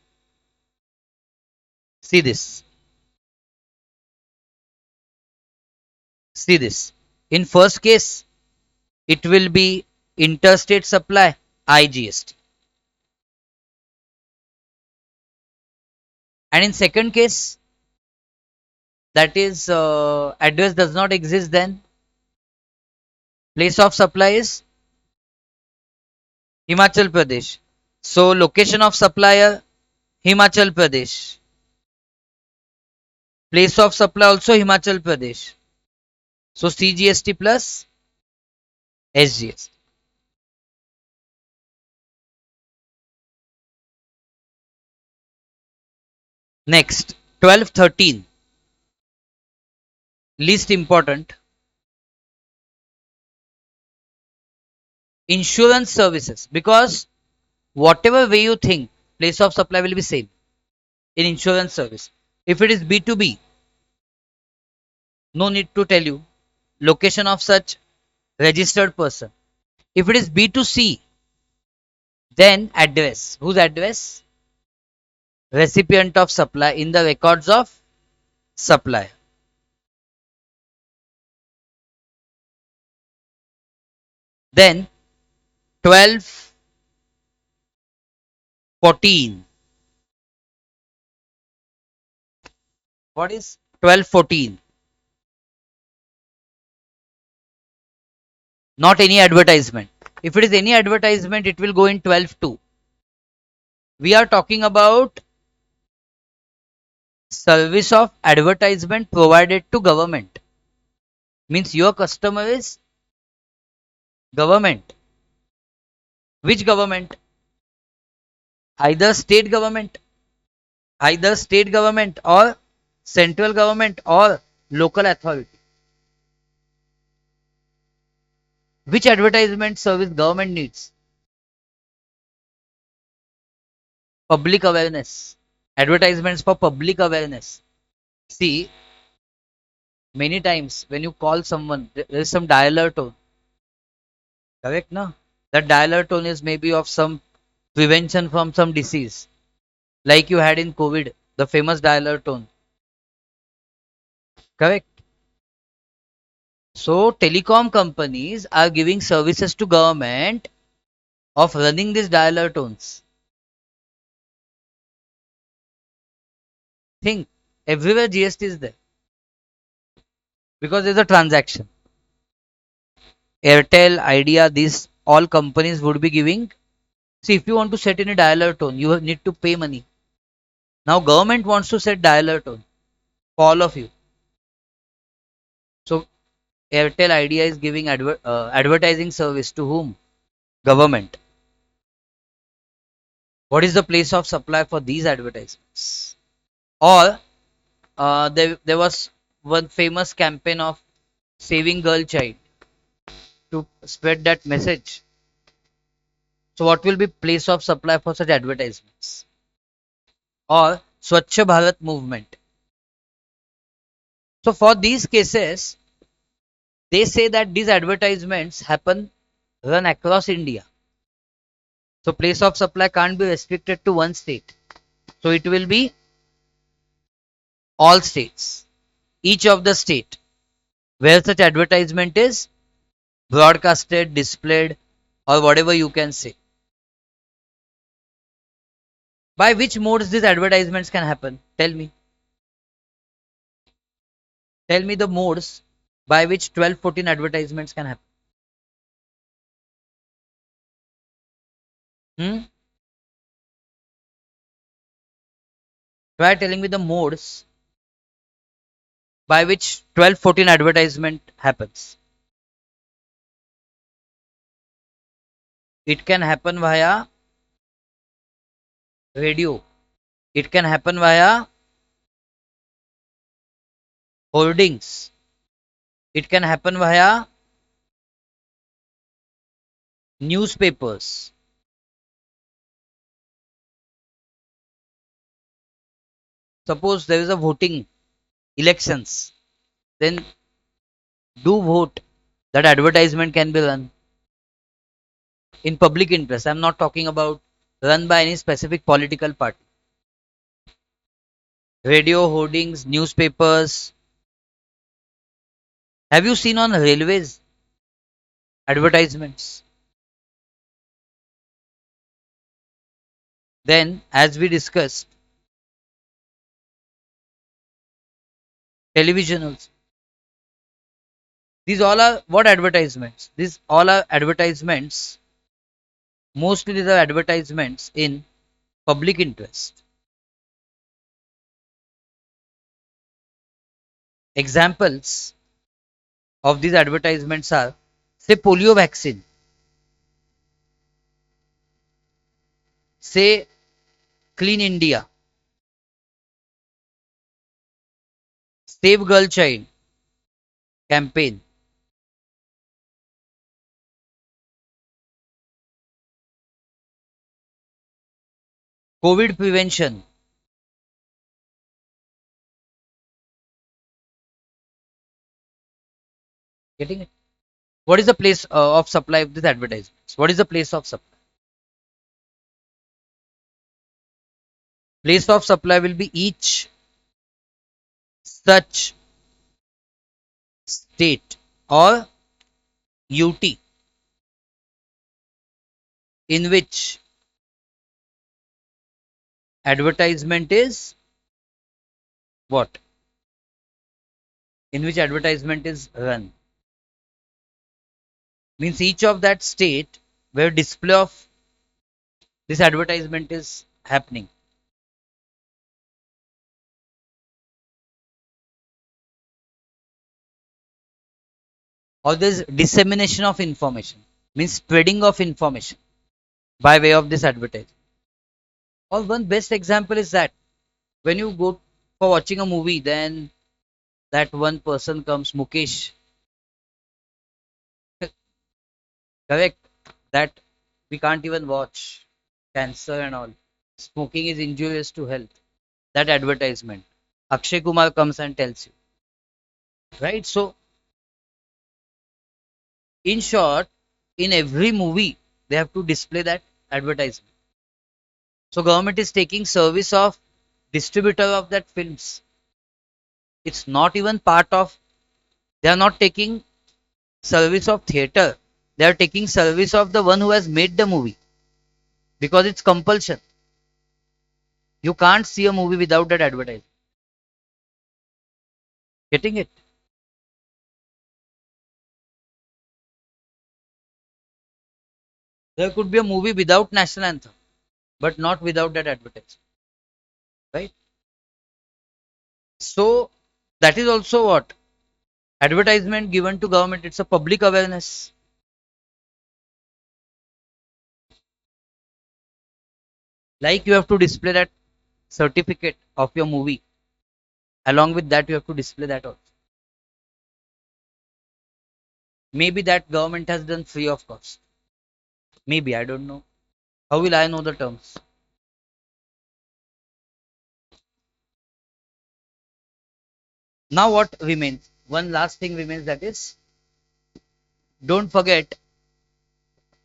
See this. See this. In first case, it will be interstate supply, IGST. And in second case, that is address does not exist, then place of supply is Himachal Pradesh. So location of supplier Himachal Pradesh. Place of supply also Himachal Pradesh. So CGST plus SGST. Next, 1213. Least important. Insurance services. Because whatever way you think, place of supply will be same in insurance service. If it is B2B, no need to tell you location of such registered person. If it is B2C, then address. Whose address? Recipient of supply in the records of supply. Then 1214. What is 1214? Not any advertisement. If it is any advertisement, it will go in 12.2. We are talking about service of advertisement provided to government. Means your customer is government. Which government? Either state government, either state government or central government or local authority. Which advertisement service government needs? Public awareness. Advertisements for public awareness. See, many times when you call someone, there is some dialer tone. Correct, no? That dialer tone is maybe of some prevention from some disease, like you had in COVID, the famous dialer tone. Correct. So telecom companies are giving services to government of running these dialer tones. Think everywhere GST is there because there's a transaction. Airtel, Idea, these all companies would be giving. See, if you want to set in a dialer tone, you need to pay money. Now government wants to set dialer tone for all of you. So Airtel Idea is giving advertising service to whom? Government. What is the place of supply for these advertisements? Or there was one famous campaign of saving girl child to spread that message. So what will be place of supply for such advertisements? Or Swachh Bharat movement. So for these cases, they say that these advertisements happen run across India. So place of supply can't be restricted to one state. So it will be all states. Each of the state where such advertisement is broadcasted, displayed, or whatever you can say. By which modes these advertisements can happen? Tell me. Tell me the modes by which 12, 14 advertisements can happen. Hmm? Try telling me the modes by which 12, 14 advertisement happens. It can happen via radio. It can happen via hoardings. It can happen via newspapers. Suppose there is a voting elections, then do vote. That advertisement can be run in public interest. I'm not talking about run by any specific political party. Radio, hoardings, newspapers. Have you seen on railways advertisements? Then, as we discussed, television also. These all are what advertisements? These all are advertisements. Mostly these are advertisements in public interest. Examples of these advertisements are, say, polio vaccine, say, Clean India, Save Girl Child campaign, COVID prevention. Getting it? What is the place of supply of these advertisements? What is the place of supply? Place of supply will be each such state or UT in which advertisement is what? In which advertisement is run. Means each of that state where display of this advertisement is happening. Or there's dissemination of information. Means spreading of information by way of this advertisement. Or one best example is that when you go for watching a movie, then that one person comes, Mukesh. Correct. That we can't even watch. Cancer and all. Smoking is injurious to health. That advertisement. Akshay Kumar comes and tells you. Right? So, in short, in every movie, they have to display that advertisement. So, government is taking service of distributor of that films. It's not even part of, they are not taking service of theater. They are taking service of the one who has made the movie because it's compulsion. You can't see a movie without that advertisement. Getting it? There could be a movie without national anthem, but not without that advertisement, right? So that is also what advertisement given to government. It's a public awareness. Like you have to display that certificate of your movie. Along with that, you have to display that also. Maybe that government has done free of cost. Maybe I don't know. How will I know the terms? Now what remains? One last thing remains, that is, don't forget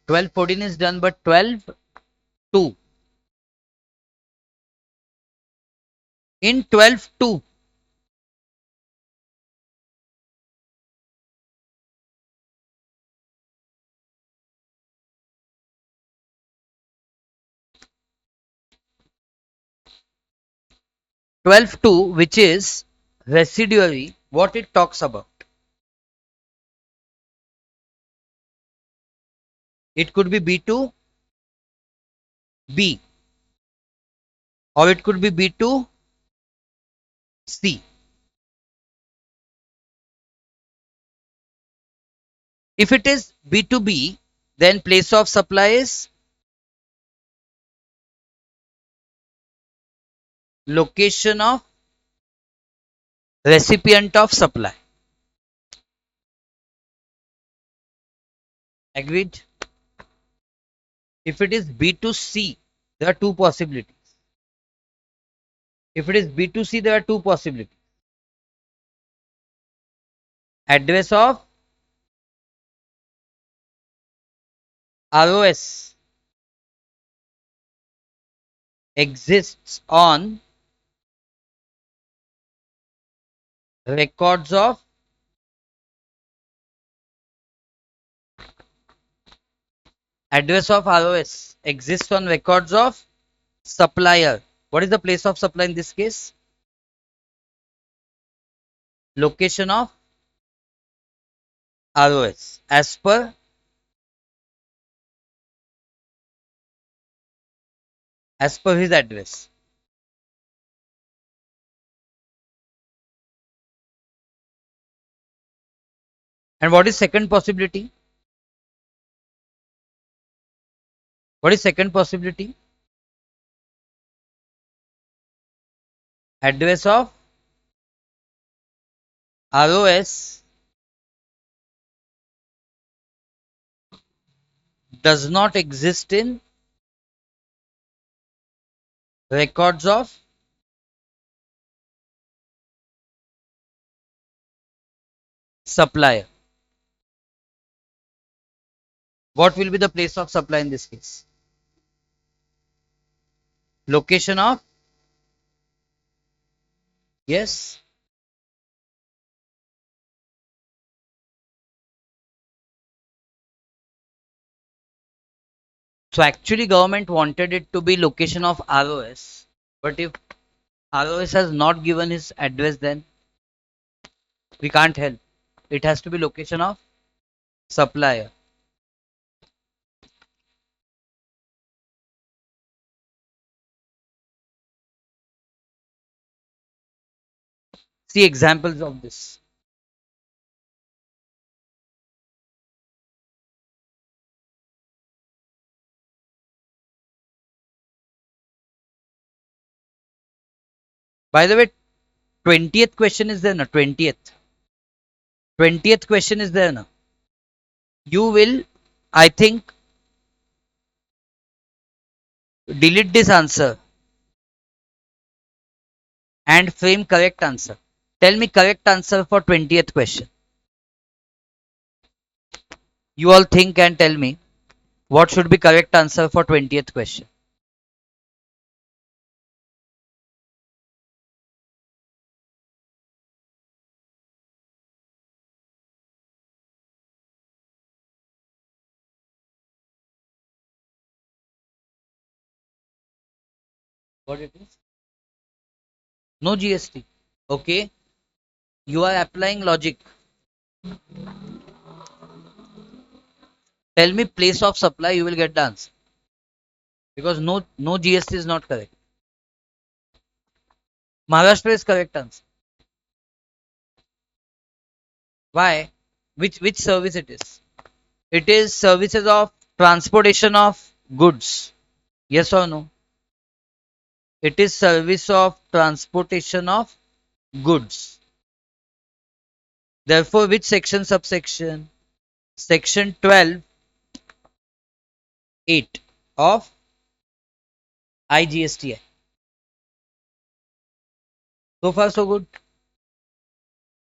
12-14 is done, but 12-2. In 12-2, 12-2, which is residuary, what it talks about. It could be B2B, or it could be B2C. If it is B2B, then place of supply is location of recipient of supply. Agreed? If it is B2C, there are two possibilities. If it is B2C, there are two possibilities. Address of ROS exists on records of address of ROS exists on records of supplier. What is the place of supply in this case? Location of ROS as per his address. And what is second possibility? What is second possibility? Address of ROS does not exist in records of supplier. What will be the place of supply in this case? Location of, yes. So actually government wanted it to be location of ROS. But if ROS has not given his address, then we can't help. It has to be location of supplier. See examples of this. By the way, 20th question is there now. 20th. 20th question is there now. You will I think delete this answer and frame correct answer. Tell me correct answer for 20th question. You all think and tell me what should be correct answer for 20th question. What it is? No GST. Okay. You are applying logic. Tell me place of supply, you will get the answer. Because no GST is not correct. Maharashtra is correct answer. Why? Which service it is? It is services of transportation of goods. Yes or no? It is service of transportation of goods. Therefore, which section subsection? Section 12(8) of IGSTI. So far, so good.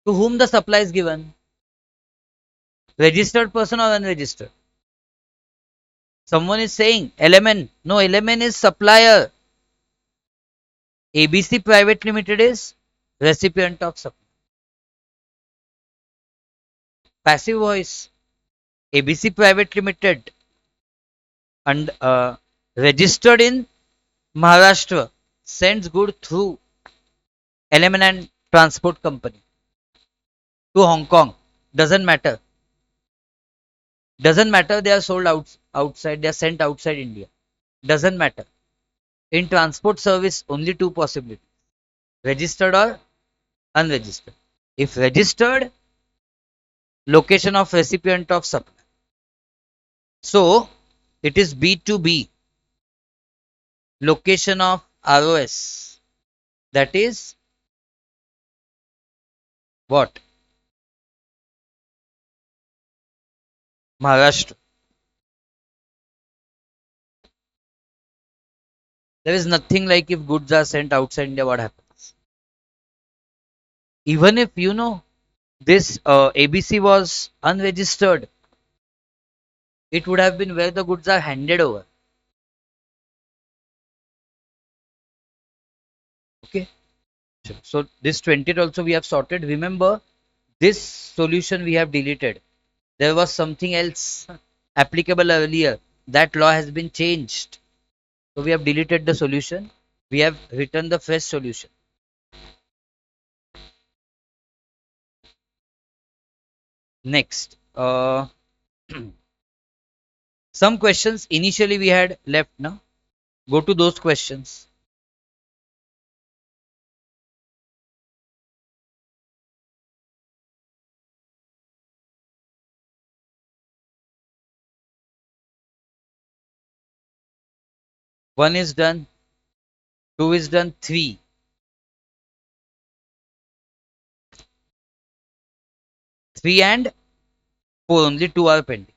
To whom the supply is given? Registered person or unregistered? Someone is saying LMN. No, LMN is supplier. ABC Private Limited is recipient of supply. Passive voice. ABC Private Limited and registered in Maharashtra sends good through LMN and transport company to Hong Kong. Doesn't matter. Doesn't matter they are sold outside, they are sent outside India. Doesn't matter. In transport service, only two possibilities. Registered or unregistered. If registered, location of recipient of supply. So, it is B2B, location of ROS. That is what? Maharashtra. There is nothing like if goods are sent outside India, what happens? Even if you know this ABC was unregistered, it would have been where the goods are handed over. Okay. So this 20th also we have sorted. Remember, this solution we have deleted. There was something else applicable earlier. That law has been changed. So we have deleted the solution. We have written the fresh solution. Next, some questions initially we had left now. Go to those questions. One is done, two is done, three. Three and four, only two are pending.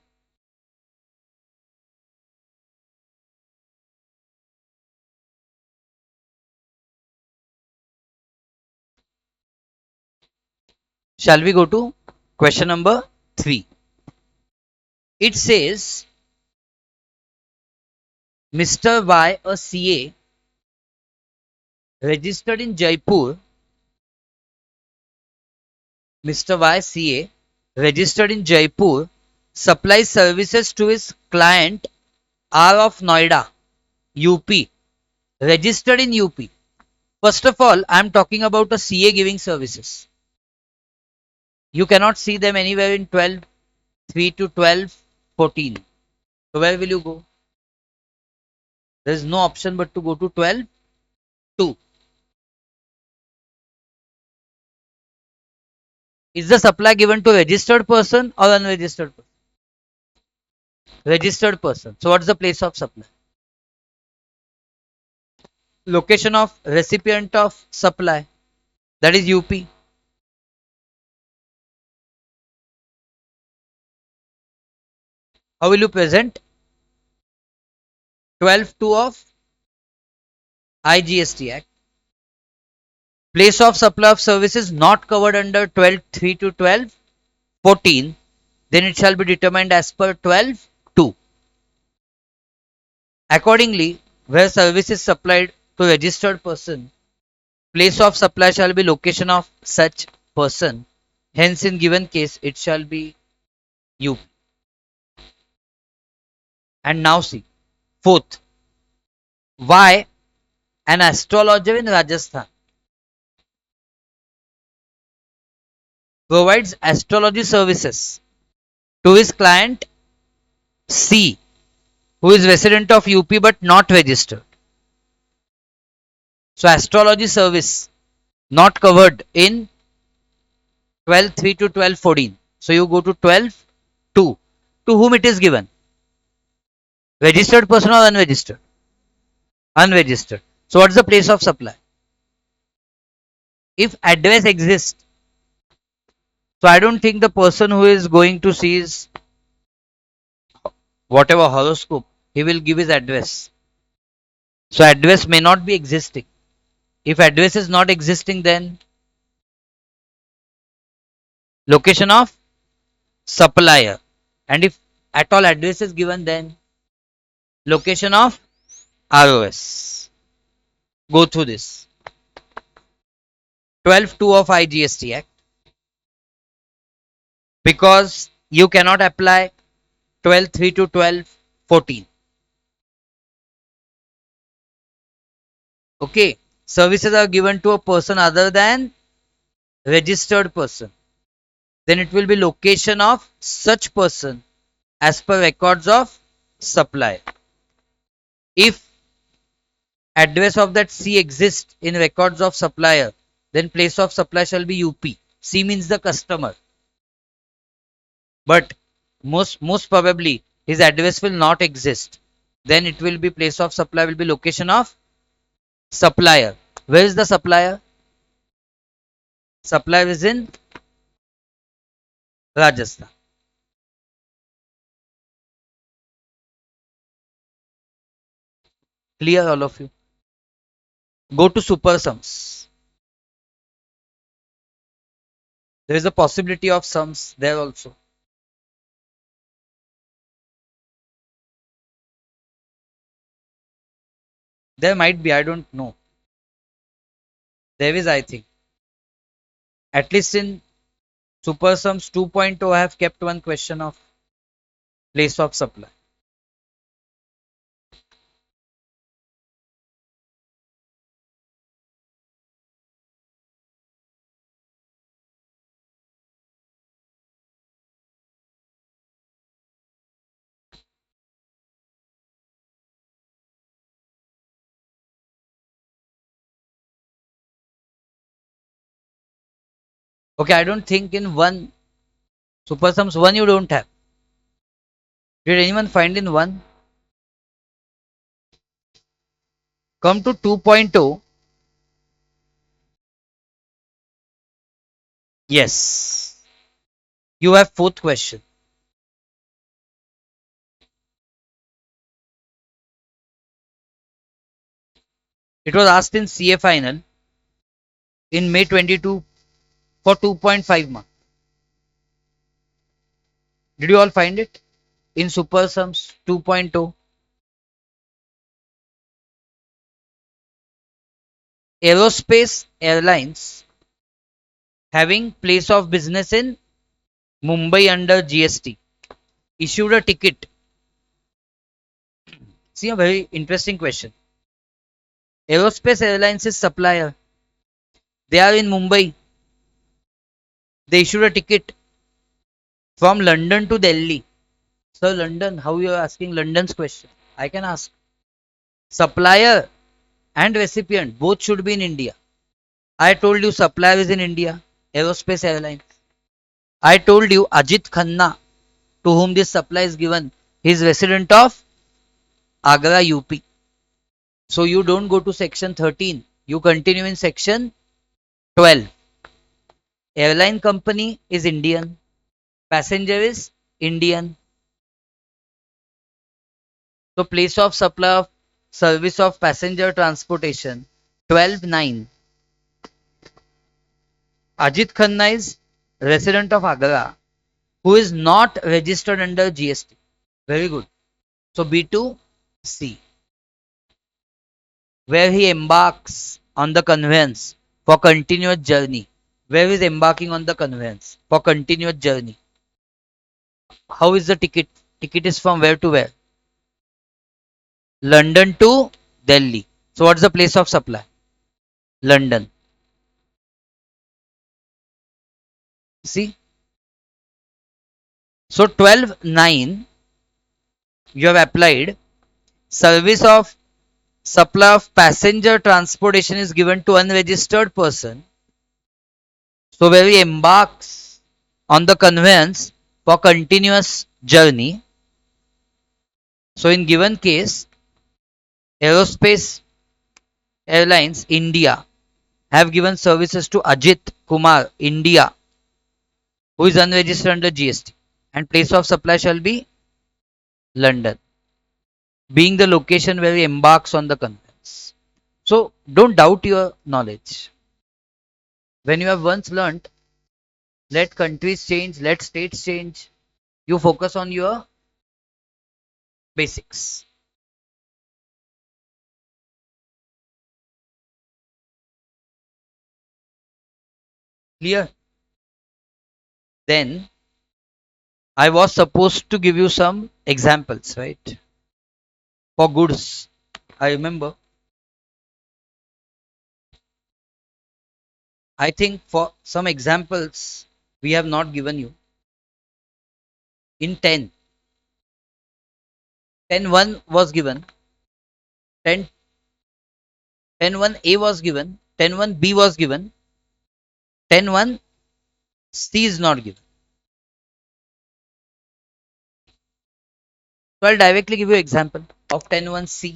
Shall we go to question number 3? It says Mr. Y, a CA, registered in Jaipur. Mr. Y, CA, registered in Jaipur, supplies services to his client R of Noida, UP, registered in UP. First of all, I am talking about a CA giving services. You cannot see them anywhere in 12(3) to 12(14). So where will you go? There is no option but to go to 12(2). Is the supply given to registered person or unregistered person? Registered person. So what's the place of supply? Location of recipient of supply. That is UP. How will you present? 12(2) of IGST Act. Place of supply of services not covered under 12(3) to 12(14), then it shall be determined as per 12(2). Accordingly, where service is supplied to registered person, place of supply shall be location of such person. Hence, in given case, it shall be UP. And now see, fourth, why an astrologer in Rajasthan provides astrology services to his client C, who is resident of UP but not registered. So, astrology service not covered in 12(3) to 12(14). So, you go to 12(2). To whom it is given? Registered person or unregistered? Unregistered. So, what's the place of supply? If address exists, so I don't think the person who is going to see his whatever horoscope, he will give his address. So, address may not be existing. If address is not existing, then location of supplier. And if at all address is given, then location of ROS. Go through this. 12(2) of IGST Act. Because you cannot apply 12(3) to 12(14). Okay. Services are given to a person other than registered person. Then it will be location of such person as per records of supply. If address of that C exists in records of supplier, then place of supply shall be UP. C means the customer. But most probably his address will not exist. Then it will be place of supply will be location of supplier. Where is the supplier? Supplier is in Rajasthan. Clear all of you? Go to super sums. There is a possibility of sums there also. There might be, I don't know. There is, I think. At least in super sums 2.0, I have kept one question of place of supply. Okay, I don't think in one super sums one you don't have. Did anyone find in one? Come to 2.0. Yes. You have fourth question. It was asked in CA final in May 22 for 2.5 marks. Did you all find it? In super sums 2.0. Aerospace airlines having place of business in Mumbai under GST issued a ticket. See, a very interesting question. Aerospace airlines is supplier. They are in Mumbai. They issued a ticket from London to Delhi. So London, how you are asking London's question? I can ask. Supplier and recipient both should be in India. I told you supplier is in India. Aerospace airlines. I told you Ajit Khanna, to whom this supply is given, he is resident of Agra, UP. So you don't go to section 13. You continue in section 12. Airline company is Indian. Passenger is Indian. So place of supply of service of passenger transportation 12/9. Ajit Khanna is resident of Agra who is not registered under GST. Very good. So B2C, where he embarks on the conveyance for continuous journey. Where is embarking on the conveyance for continuous journey? How is the ticket? Ticket is from where to where? London to Delhi. So what's the place of supply? London. See? So 12/9 you have applied service of supply of passenger transportation is given to unregistered person. So where he embarks on the conveyance for continuous journey. So in given case, Aerospace Airlines India have given services to Ajit Kumar India, who is unregistered under GST, and place of supply shall be London, being the location where he embarks on the conveyance. So don't doubt your knowledge. When you have once learnt, let countries change, let states change, you focus on your basics. Clear? Then I was supposed to give you some examples, right? For goods. I remember. I think for some examples we have not given you. In 10, 10.1 was given, 10, 10.1a was given, 10.1b was given, 10.1c is not given. So I'll directly give you example of 10.1c.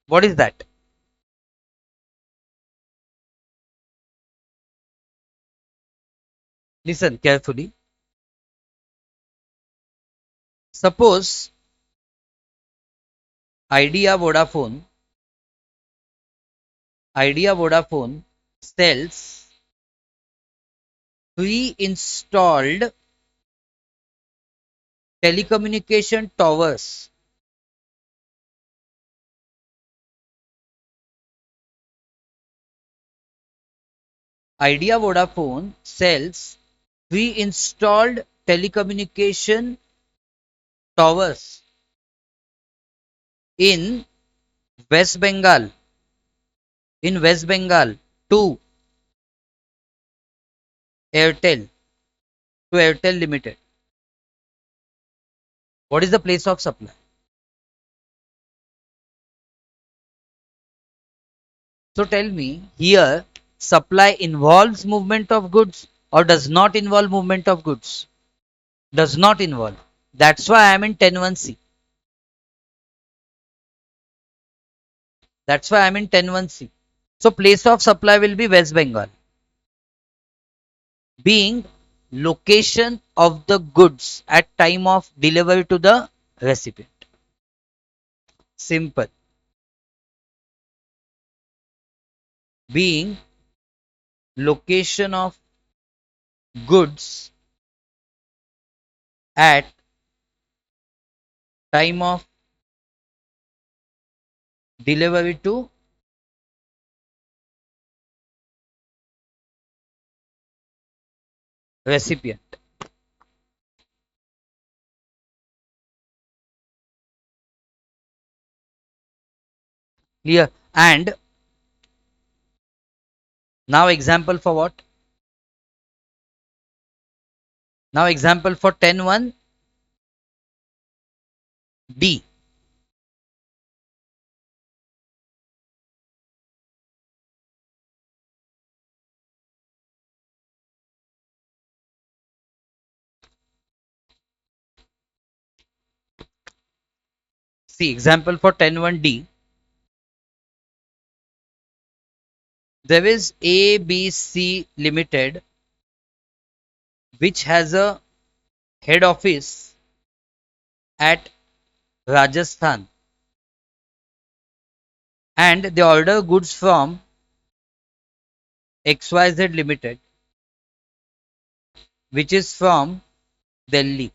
What is that? Listen carefully. Suppose Idea Vodafone, Idea Vodafone sells pre-installed telecommunication towers. Idea Vodafone sells pre-installed telecommunication towers in West Bengal, to Airtel, to Airtel Limited. What is the place of supply? So tell me here, supply involves movement of goods or does not involve movement of goods? Does not involve. That's why I am in 10.1c. That's why I am in 10.1c. So place of supply will be West Bengal, being location of the goods at time of delivery to the recipient. Simple. Being location of goods at time of delivery to recipient. Clear? And now example for what? Now example for 10.1d. See example for 10.1d. There is ABC Limited, which has a head office at Rajasthan, and they order goods from XYZ Limited, which is from Delhi.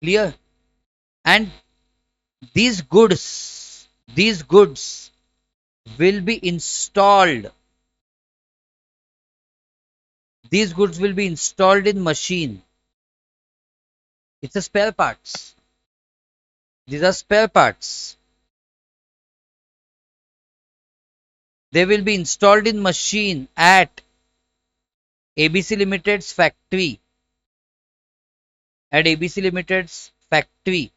Clear? And these goods will be installed. These goods will be installed in machine. It's a spare parts. These are spare parts. They will be installed in machine at ABC Limited's factory. At ABC Limited's factory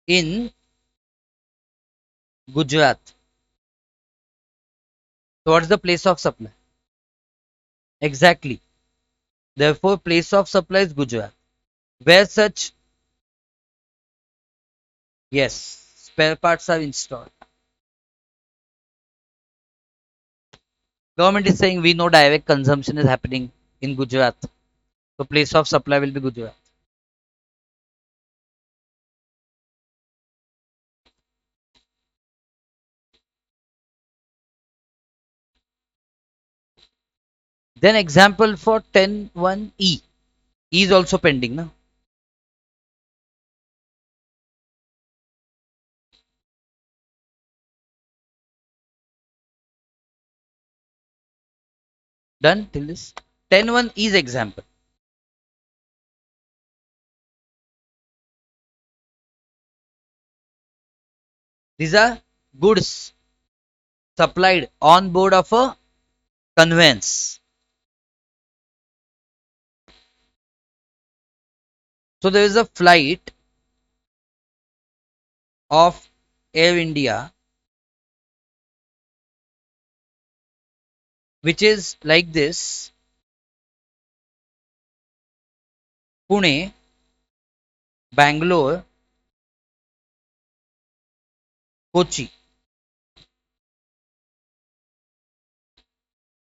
in Gujarat. So what's the place of supply? Exactly. Therefore, place of supply is Gujarat. Where such, yes, spare parts are installed. Government is saying we know direct consumption is happening in Gujarat. So place of supply will be Gujarat. Then example for 10(1)(e). E is also pending, na? Done till this. 10(1)(e) is example. These are goods supplied on board of a conveyance. So there is a flight of Air India which is like this: Pune, Bangalore, Kochi.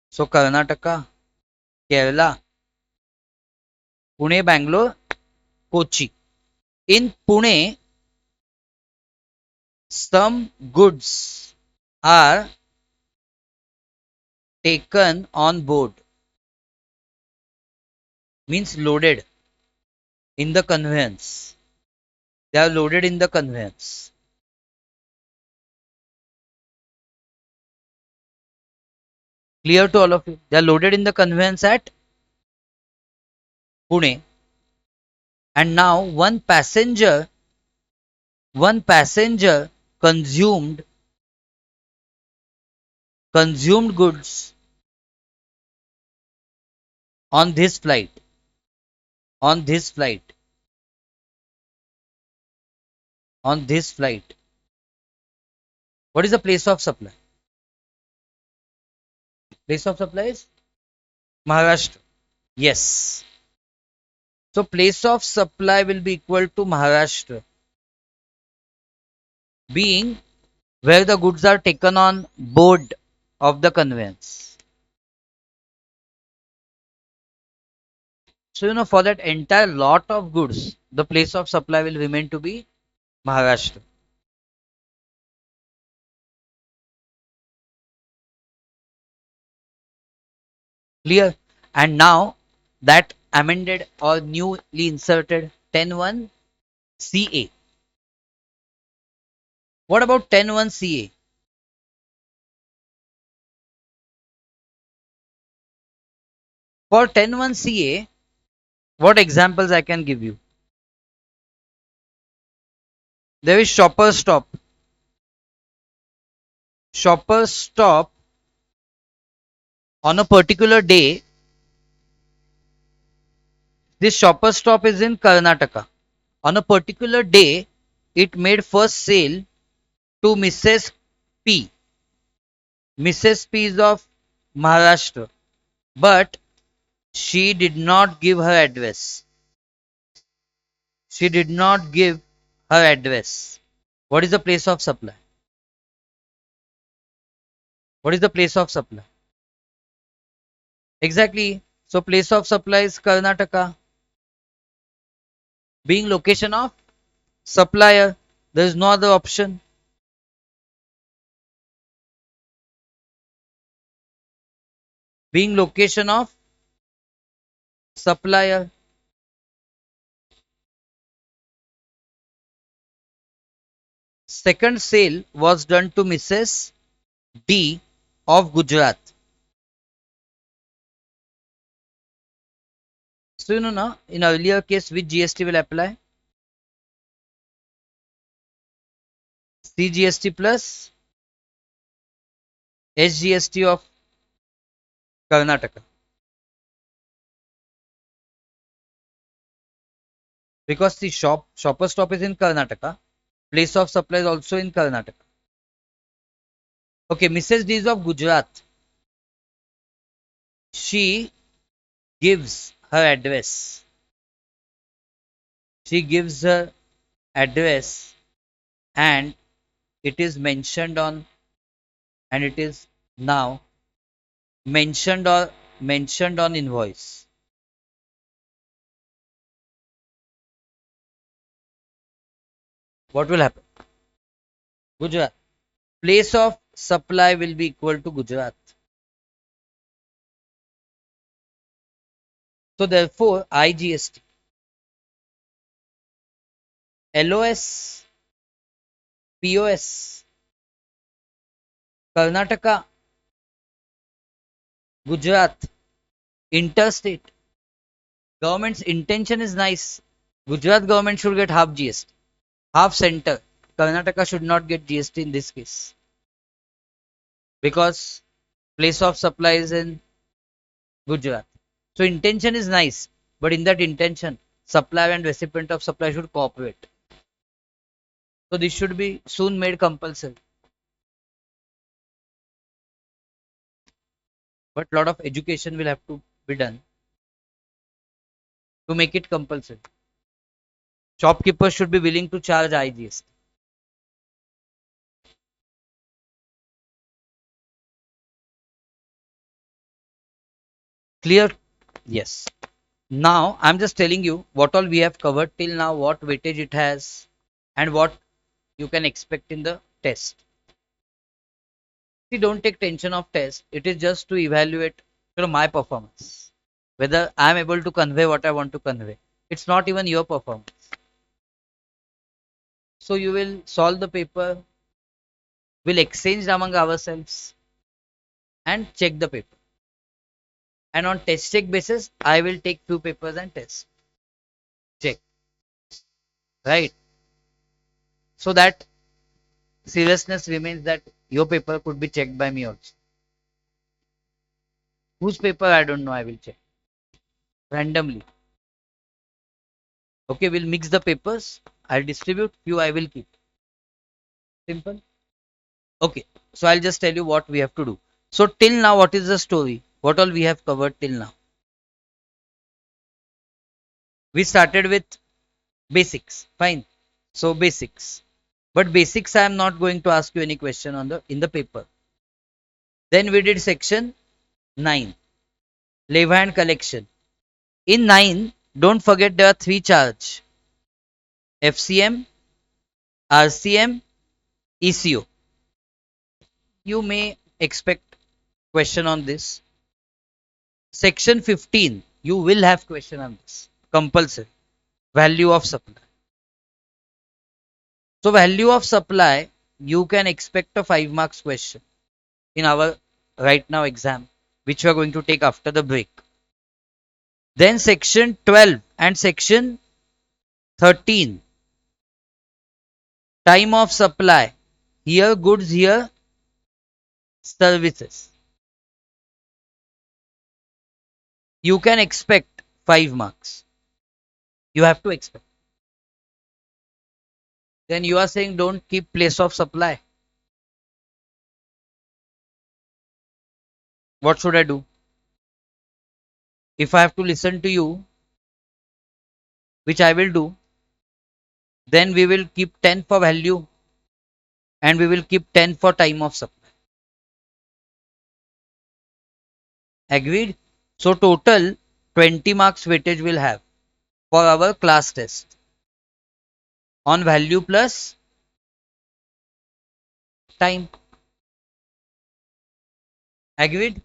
So Karnataka, Kerala, Pune, Bangalore, Kochi. In Pune, some goods are taken on board, means loaded in the conveyance. They are loaded in the conveyance. Clear to all of you? They are loaded in the conveyance at Pune. And now one passenger consumed goods on this flight. On this flight. On this flight. What is the place of supply? Place of supply is Maharashtra. Yes. So place of supply will be equal to Maharashtra, being where the goods are taken on board of the conveyance. So for that entire lot of goods, the place of supply will remain to be Maharashtra. Clear? And now that amended or newly inserted 10(1)(ca). What about 10(1)(ca)? For 10(1)(ca), what examples I can give you? There is shopper stop. Shopper stop on a particular day. This shopper stop is in Karnataka. On a particular day, it made first sale to Mrs. P. Mrs. P is of Maharashtra, but she did not give her address. She did not give her address. What is the place of supply? What is the place of supply? Exactly. So place of supply is Karnataka. Being location of supplier, there is no other option. Being location of supplier. Second sale was done to Mrs. D of Gujarat. So you know now, in earlier case, which GST will apply? CGST plus SGST of Karnataka. Because the shopper stop is in Karnataka, place of supply is also in Karnataka. Okay, Mrs. D is of Gujarat. She gives her address. She gives her address and it is mentioned on and it is now mentioned on invoice. What will happen? Gujarat. Place of supply will be equal to Gujarat. So therefore, IGST, LOS, POS, Karnataka, Gujarat, interstate. Government's intention is nice. Gujarat government should get half GST, half center. Karnataka should not get GST in this case because place of supply is in Gujarat. So intention is nice, but in that intention, supplier and recipient of supply should cooperate. So this should be soon made compulsory. But lot of education will have to be done to make it compulsory. Shopkeepers should be willing to charge IGST. Clear? Yes. Now I'm just telling you what all we have covered till now, what weightage it has, and what you can expect in the test. See, don't take tension of test. It is just to evaluate my performance. Whether I am able to convey what I want to convey. It's not even your performance. So you will solve the paper, we'll exchange among ourselves and check the paper. And on test check basis, I will take few papers and test. Check. Right. So that seriousness remains that your paper could be checked by me also. Whose paper I don't know, I will check. Randomly. Okay, we'll mix the papers. I'll distribute, few I will keep. Simple. Okay, so I'll just tell you what we have to do. So till now, what is the story? What all we have covered till now? We started with basics. Fine. So basics. But basics I am not going to ask you any question on the in the paper. Then we did section 9. Levy and collection. In 9, don't forget there are three charge. FCM, RCM, ECO. You may expect question on this. Section 15, you will have question on this. Compulsory. Value of supply. So value of supply, you can expect a 5 marks question in our right now exam, which we are going to take after the break. Then section 12 and section 13. Time of supply. Here goods, here services. You can expect 5 marks. You have to expect. Then you are saying don't keep place of supply. What should I do? If I have to listen to you, which I will do, then we will keep 10 for value. and we will keep 10 for time of supply. Agreed? So total 20 marks weightage will have for our class test on value plus time. Agreed?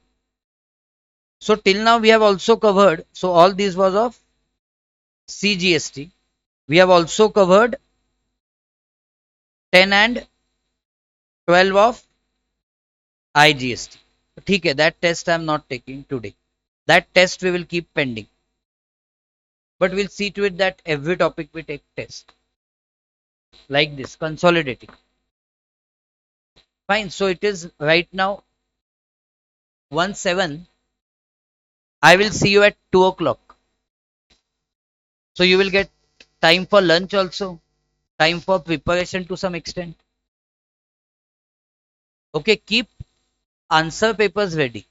So till now we have also covered, so all these was of CGST. We have also covered 10 and 12 of IGST. ठीक है, that test I am not taking today. That test we will keep pending. But we'll see to it that every topic we take test. Like this, consolidating. Fine, so it is right now 1-7. I will see you at 2 o'clock. So you will get time for lunch also, time for preparation to some extent. Okay, keep answer papers ready.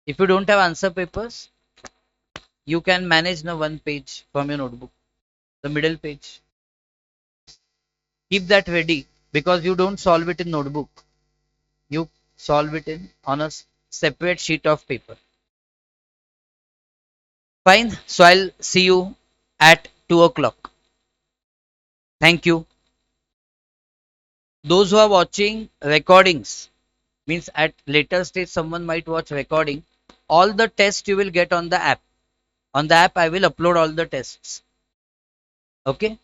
If you don't have answer papers, you can manage the one page from your notebook, the middle page. Keep that ready because you don't solve it in notebook. You solve it in on a separate sheet of paper. Fine. So I'll see you at 2 o'clock. Thank you. Those who are watching recordings, means at later stage someone might watch recording. All the tests you will get on the app. On the app, I will upload all the tests. Okay.